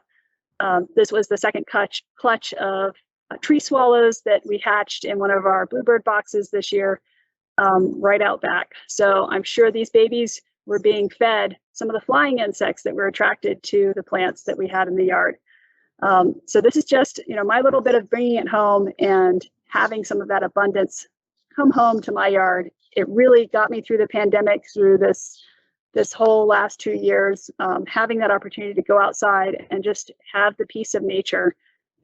This was the second clutch of tree swallows that we hatched in one of our bluebird boxes this year, right out back. So I'm sure these babies were being fed some of the flying insects that were attracted to the plants that we had in the yard. So this is just, my little bit of bringing it home and having some of that abundance come home to my yard. It really got me through the pandemic, through this whole last 2 years, having that opportunity to go outside and just have the peace of nature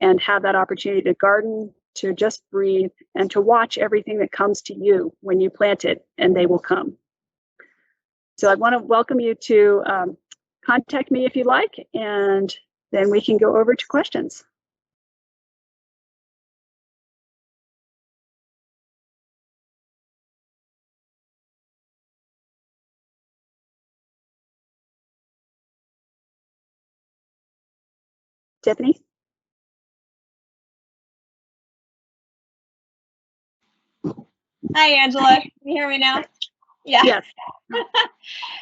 and have that opportunity to garden, to just breathe, and to watch everything that comes to you when you plant it, and they will come. So I want to welcome you to contact me if you like, and then we can go over to questions. Tiffany? Hi, Angela. Can you hear me now? Yeah. Yes.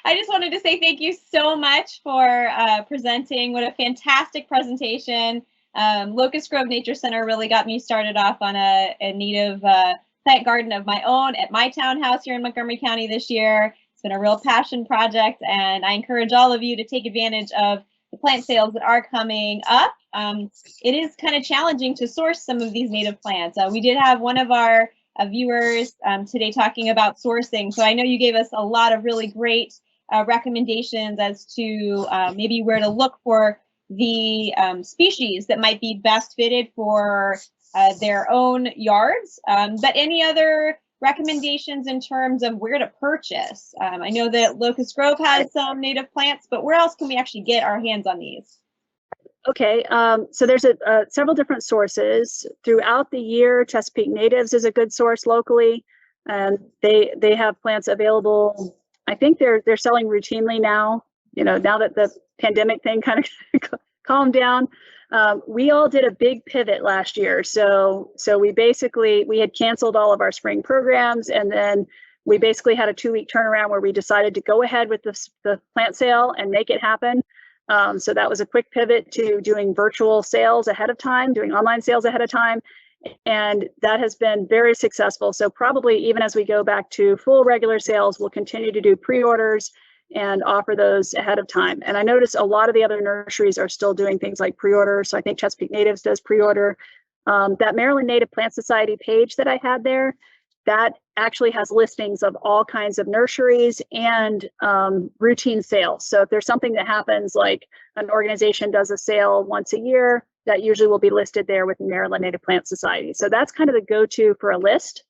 I just wanted to say thank you so much for presenting. What a fantastic presentation. Locust Grove Nature Center really got me started off on a native plant garden of my own at my townhouse here in Montgomery County this year. It's been a real passion project, and I encourage all of you to take advantage of the plant sales that are coming up. It is kind of challenging to source some of these native plants. We did have one of our viewers today talking about sourcing. So I know you gave us a lot of really great recommendations as to maybe where to look for the species that might be best fitted for their own yards. But any other recommendations in terms of where to purchase? I know that Locust Grove has some native plants, but where else can we actually get our hands on these? Okay, so there's several different sources throughout the year. Chesapeake Natives is a good source locally, and they have plants available. I think they're selling routinely now. Now that the pandemic thing kind of calmed down, We all did a big pivot last year. So we had canceled all of our spring programs, and then we basically had a 2-week turnaround where we decided to go ahead with the plant sale and make it happen. So that was a quick pivot to doing virtual sales ahead of time, doing online sales ahead of time. And that has been very successful. So probably even as we go back to full regular sales, we'll continue to do pre-orders and offer those ahead of time. And I notice a lot of the other nurseries are still doing things like pre-order. So I think Chesapeake Natives does pre-order. That Maryland Native Plant Society page that I had there, that actually has listings of all kinds of nurseries and routine sales. So if there's something that happens, like an organization does a sale once a year, that usually will be listed there with Maryland Native Plant Society. So that's kind of the go-to for a list.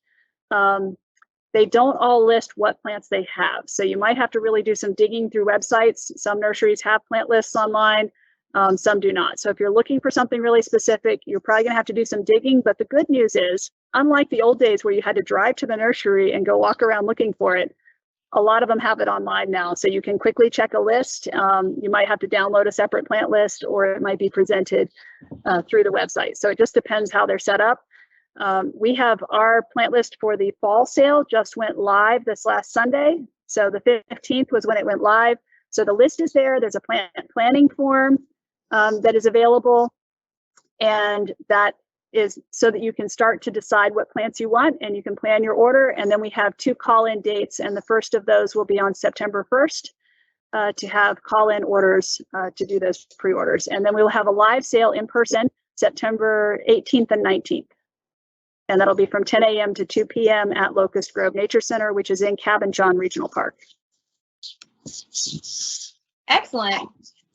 They don't all list what plants they have. So you might have to really do some digging through websites. Some nurseries have plant lists online, some do not. So if you're looking for something really specific, you're probably gonna have to do some digging. But the good news is, unlike the old days where you had to drive to the nursery and go walk around looking for it, a lot of them have it online now. So you can quickly check a list. You might have to download a separate plant list, or it might be presented through the website. So it just depends how they're set up. We have our plant list for the fall sale just went live this last Sunday. So the 15th was when it went live. So the list is there. There's a plant planning form that is available. And that is so that you can start to decide what plants you want and you can plan your order. And then we have 2 call-in dates. And the first of those will be on September 1st to have call-in orders to do those pre-orders. And then we'll have a live sale in person September 18th and 19th. And that'll be from 10 a.m. to 2 p.m. at Locust Grove Nature Center, which is in Cabin John Regional Park. Excellent.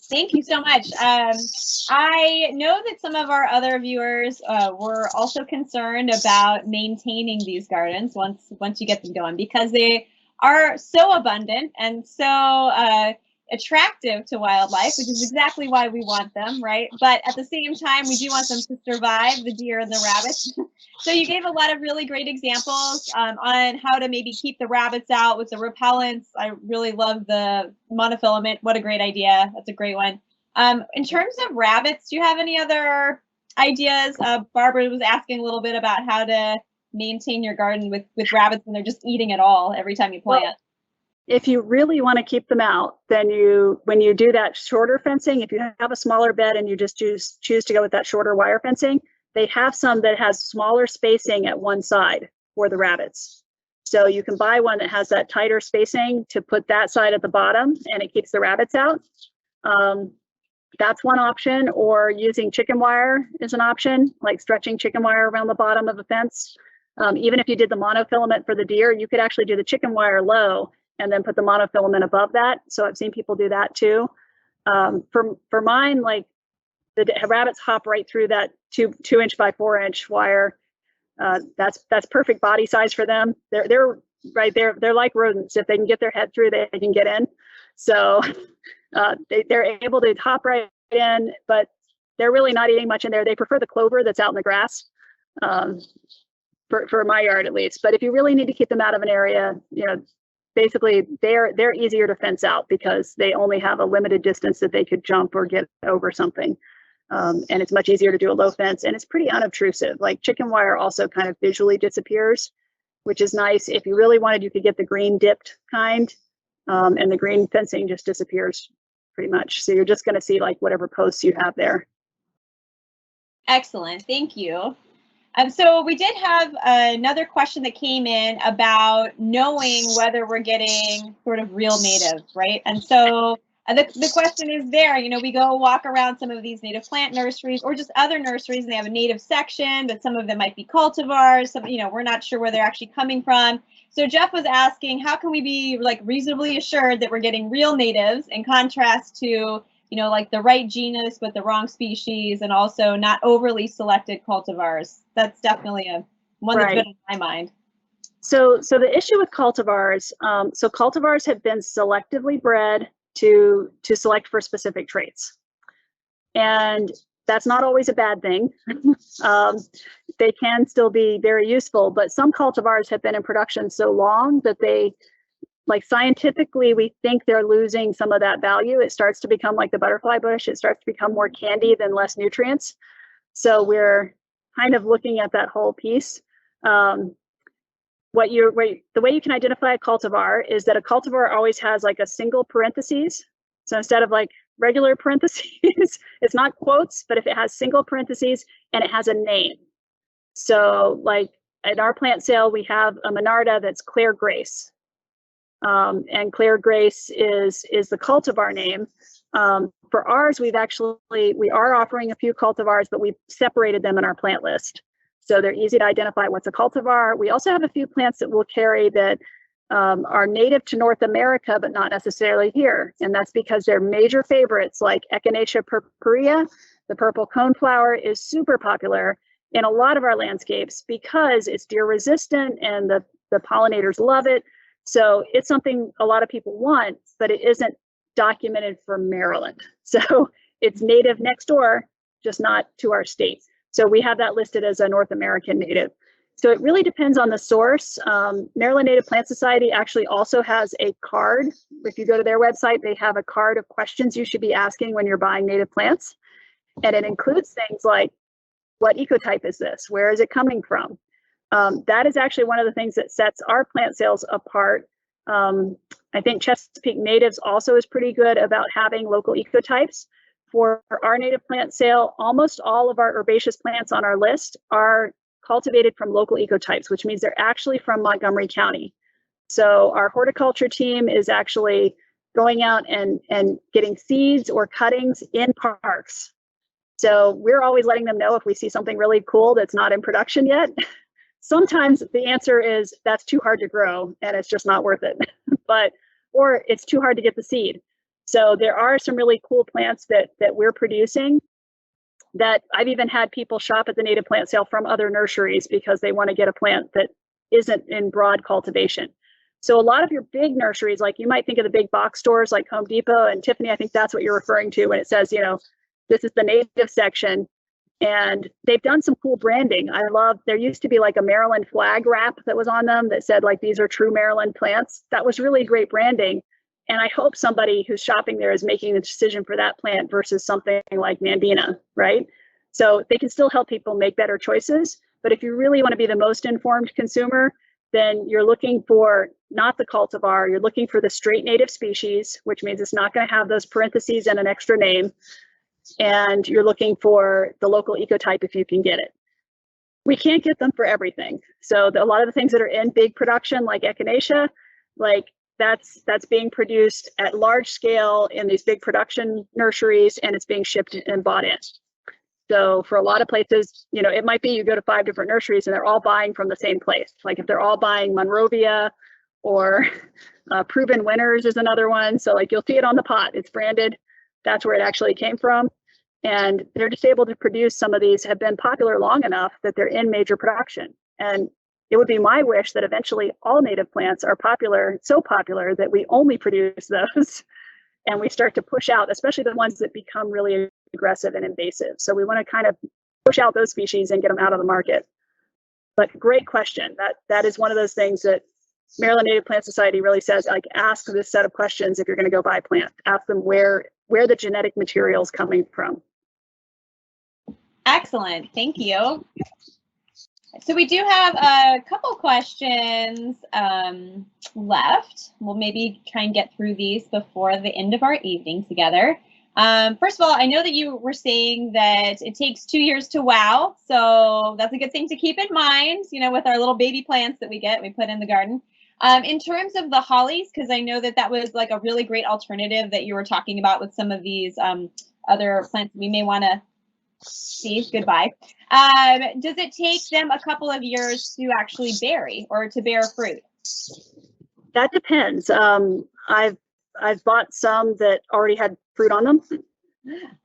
Thank you so much. I know that some of our other viewers were also concerned about maintaining these gardens once you get them going, because they are so abundant and so attractive to wildlife, which is exactly why we want them, right? But at the same time, we do want them to survive the deer and the rabbits. So you gave a lot of really great examples on how to maybe keep the rabbits out with the repellents. I really love the monofilament. What a great idea. That's a great one. In terms of rabbits, do you have any other ideas? Barbara was asking a little bit about how to maintain your garden with rabbits when they're just eating it all every time you plant. Well, if you really want to keep them out, then when you do that shorter fencing, if you have a smaller bed and you just choose to go with that shorter wire fencing, they have some that has smaller spacing at one side for the rabbits. So you can buy one that has that tighter spacing to put that side at the bottom and it keeps the rabbits out. That's one option, or using chicken wire is an option, like stretching chicken wire around the bottom of a fence. Even if you did the monofilament for the deer, you could actually do the chicken wire low and then put the monofilament above that. So I've seen people do that too. For mine, like the rabbits hop right through that 2-inch by 4-inch wire. That's perfect body size for them. They're right there. They're like rodents. If they can get their head through, they can get in. So they're able to hop right in, but they're really not eating much in there. They prefer the clover that's out in the grass, for my yard at least. But if you really need to keep them out of an area, basically they're easier to fence out because they only have a limited distance that they could jump or get over something. And it's much easier to do a low fence, and it's pretty unobtrusive. Like chicken wire also kind of visually disappears, which is nice. If you really wanted, you could get the green dipped kind, and the green fencing just disappears pretty much. So you're just going to see like whatever posts you have there. Excellent, thank you. So we did have another question that came in about knowing whether we're getting sort of real natives, right? And so the question is there, we go walk around some of these native plant nurseries or just other nurseries, and they have a native section, but some of them might be cultivars. Some, we're not sure where they're actually coming from. So Jeff was asking, how can we be like reasonably assured that we're getting real natives in contrast to, like the right genus but the wrong species, and also not overly selected cultivars? That's definitely one that's been in my mind. So the issue with cultivars, so cultivars have been selectively bred to select for specific traits. And that's not always a bad thing. They can still be very useful, but some cultivars have been in production so long that like scientifically, we think they're losing some of that value. It starts to become like the butterfly bush. It starts to become more candy than less nutrients. So we're kind of looking at that whole piece. The way you can identify a cultivar is that a cultivar always has like a single parentheses. So instead of like regular parentheses, it's not quotes, but if it has single parentheses and it has a name. So like at our plant sale, we have a Monarda that's Claire Grace. And Claire Grace is the cultivar name. For ours, we are offering a few cultivars, but we've separated them in our plant list. So they're easy to identify what's a cultivar. We also have a few plants that we'll carry that are native to North America, but not necessarily here. And that's because they're major favorites like Echinacea purpurea. The purple coneflower is super popular in a lot of our landscapes because it's deer resistant and the pollinators love it. So it's something a lot of people want, but it isn't documented for Maryland. So it's native next door, just not to our state. So we have that listed as a North American native. So it really depends on the source. Maryland Native Plant Society actually also has a card. If you go to their website, they have a card of questions you should be asking when you're buying native plants. And it includes things like, what ecotype is this? Where is it coming from? That is actually one of the things that sets our plant sales apart. I think Chesapeake Natives also is pretty good about having local ecotypes. For our native plant sale, almost all of our herbaceous plants on our list are cultivated from local ecotypes, which means they're actually from Montgomery County. So our horticulture team is actually going out and getting seeds or cuttings in parks. So we're always letting them know if we see something really cool that's not in production yet. Sometimes the answer is that's too hard to grow and it's just not worth it, or it's too hard to get the seed. So there are some really cool plants that we're producing that I've even had people shop at the native plant sale from other nurseries because they want to get a plant that isn't in broad cultivation. So a lot of your big nurseries, like you might think of the big box stores like Home Depot and Tiffany, I think that's what you're referring to when it says, this is the native section. And they've done some cool branding. I love, there used to be like a Maryland flag wrap that was on them that said like, these are true Maryland plants. That was really great branding. And I hope somebody who's shopping there is making the decision for that plant versus something like Nandina, right? So they can still help people make better choices. But if you really want to be the most informed consumer, then you're looking for not the cultivar, you're looking for the straight native species, which means it's not going to have those parentheses and an extra name. And you're looking for the local ecotype if you can get it. We can't get them for everything. So a lot of the things that are in big production, like Echinacea, like that's being produced at large scale in these big production nurseries, and it's being shipped and bought in. So for a lot of places, it might be you go to 5 different nurseries and they're all buying from the same place. Like if they're all buying Monrovia or Proven Winners is another one. So like you'll see it on the pot, it's branded. That's where it actually came from. And they're just able to produce some of these, have been popular long enough that they're in major production. And it would be my wish that eventually all native plants are popular, so popular that we only produce those and we start to push out, especially the ones that become really aggressive and invasive. So we want to kind of push out those species and get them out of the market. But great question. That is one of those things that Maryland Native Plant Society really says, like, ask this set of questions if you're going to go buy a plant. Ask them where the genetic material is coming from. Excellent. Thank you. So we do have a couple questions left. We'll maybe try and get through these before the end of our evening together. First of all, I know that you were saying that it takes 2 years to wow. So that's a good thing to keep in mind, with our little baby plants that we put in the garden. In terms of the hollies, because I know that was like a really great alternative that you were talking about with some of these other plants we may want to see. Goodbye. Does it take them a couple of years to actually berry or to bear fruit? That depends. I've bought some that already had fruit on them.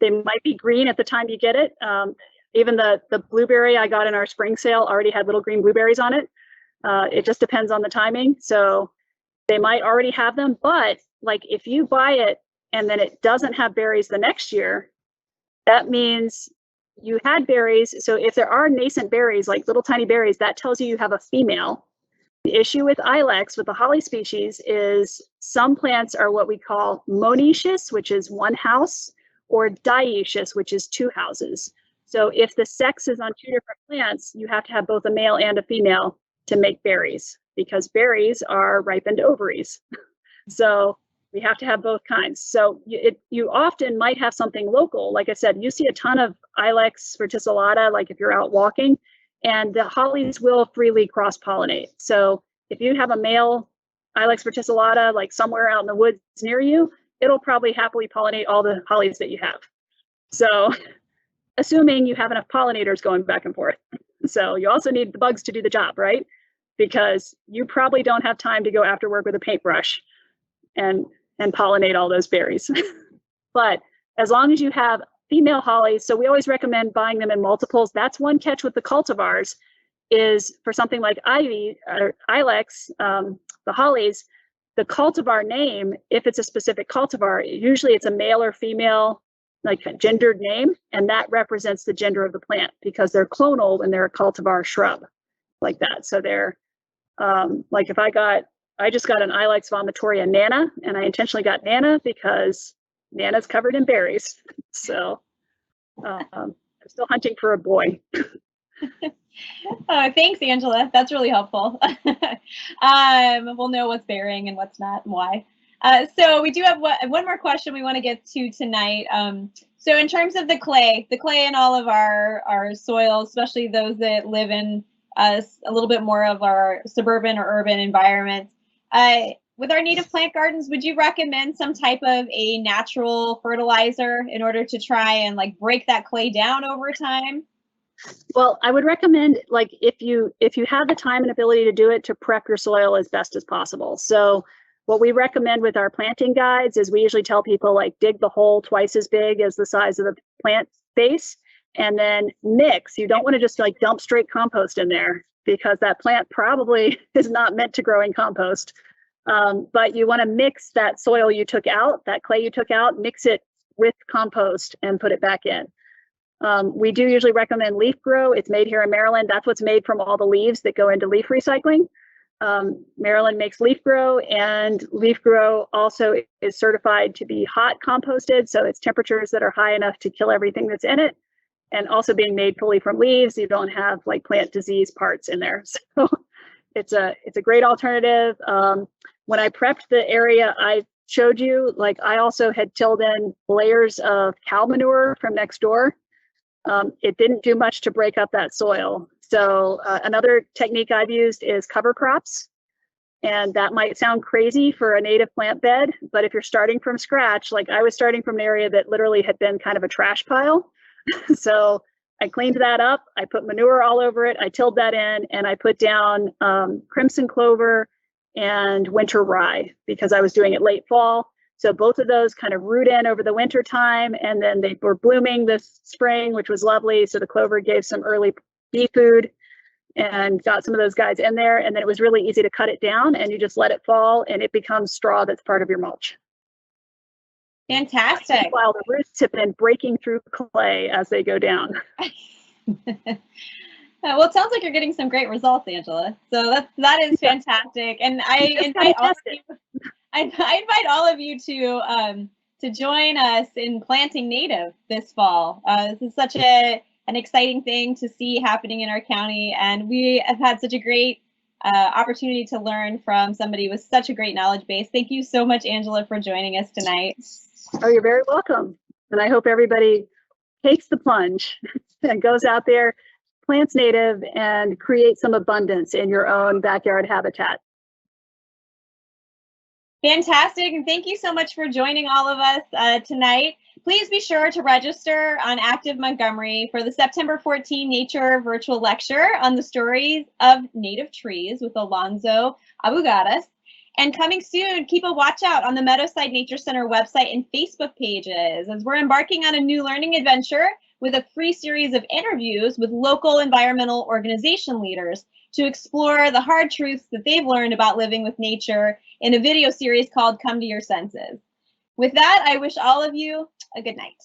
They might be green at the time you get it. Even the blueberry I got in our spring sale already had little green blueberries on it. It just depends on the timing. So they might already have them, but like if you buy it and then it doesn't have berries the next year, that means you had berries. So if there are nascent berries, like little tiny berries, that tells you have a female. The issue with ilex, with the holly species, is some plants are what we call monoecious, which is one house, or dioecious, which is two houses. So if the sex is on two different plants, you have to have both a male and a female to make berries, because berries are ripened ovaries. So we have to have both kinds. So you often might have something local. Like I said, you see a ton of ilex verticillata, like if you're out walking, and the hollies will freely cross-pollinate. So if you have a male ilex verticillata, like somewhere out in the woods near you, it'll probably happily pollinate all the hollies that you have. So assuming you have enough pollinators going back and forth. So you also need the bugs to do the job, right? Because you probably don't have time to go after work with a paintbrush and pollinate all those berries. But as long as you have female hollies, so we always recommend buying them in multiples. That's one catch with the cultivars, is for something like ivy or ilex, the hollies, the cultivar name, if it's a specific cultivar, usually it's a male or female, like a gendered name, and that represents the gender of the plant, because they're clonal when they're a cultivar shrub like that. So they're like, if I just got an ilex vomitoria nana, and I intentionally got nana because nana's covered in berries. So I'm still hunting for a boy. Oh, thanks, Angela. That's really helpful. We'll know what's bearing and what's not and why. So we do have one more question we want to get to tonight. So in terms of the clay in all of our soils, especially those that live in a little bit more of our suburban or urban environments, with our native plant gardens, would you recommend some type of a natural fertilizer in order to try and like break that clay down over time? Well, I would recommend, like, if you have the time and ability to do it, to prep your soil as best as possible. So what we recommend with our planting guides is we usually tell people, like, dig the hole twice as big as the size of the plant base, and then mix. You don't want to just like dump straight compost in there, because that plant probably is not meant to grow in compost. But you want to mix that soil you took out, that clay you took out, mix it with compost and put it back in. We do usually recommend leaf grow. It's made here in Maryland. That's what's made from all the leaves that go into leaf recycling. Maryland makes leaf grow, and leaf grow also is certified to be hot composted. So it's temperatures that are high enough to kill everything that's in it, and also being made fully from leaves. You don't have like plant disease parts in there. So it's a great alternative. When I prepped the area I showed you, like, I also had tilled in layers of cow manure from next door. It didn't do much to break up that soil. So another technique I've used is cover crops. And that might sound crazy for a native plant bed, but if you're starting from scratch, like I was starting from an area that literally had been kind of a trash pile. So I cleaned that up. I put manure all over it. I tilled that in, and I put down crimson clover and winter rye, because I was doing it late fall. So both of those kind of root in over the winter time, and then they were blooming this spring, which was lovely. So the clover gave some early bee food and got some of those guys in there. And then it was really easy to cut it down, and you just let it fall, and it becomes straw that's part of your mulch. Fantastic. While the roots have been breaking through clay as they go down. Well, it sounds like you're getting some great results, Angela. So that is fantastic. And I invite all of you to join us in planting native this fall. This is such an exciting thing to see happening in our county, and we have had such a great opportunity to learn from somebody with such a great knowledge base. Thank you so much, Angela, for joining us tonight. Oh, you're very welcome. And I hope everybody takes the plunge and goes out there, plants native, and create some abundance in your own backyard habitat. Fantastic, and thank you so much for joining all of us tonight. Please be sure to register on Active Montgomery for the September 14 Nature Virtual Lecture on the stories of native trees with Alonzo Abugadas. And coming soon, keep a watch out on the Meadowside Nature Center website and Facebook pages, as we're embarking on a new learning adventure with a free series of interviews with local environmental organization leaders to explore the hard truths that they've learned about living with nature in a video series called Come to Your Senses. With that, I wish all of you a good night.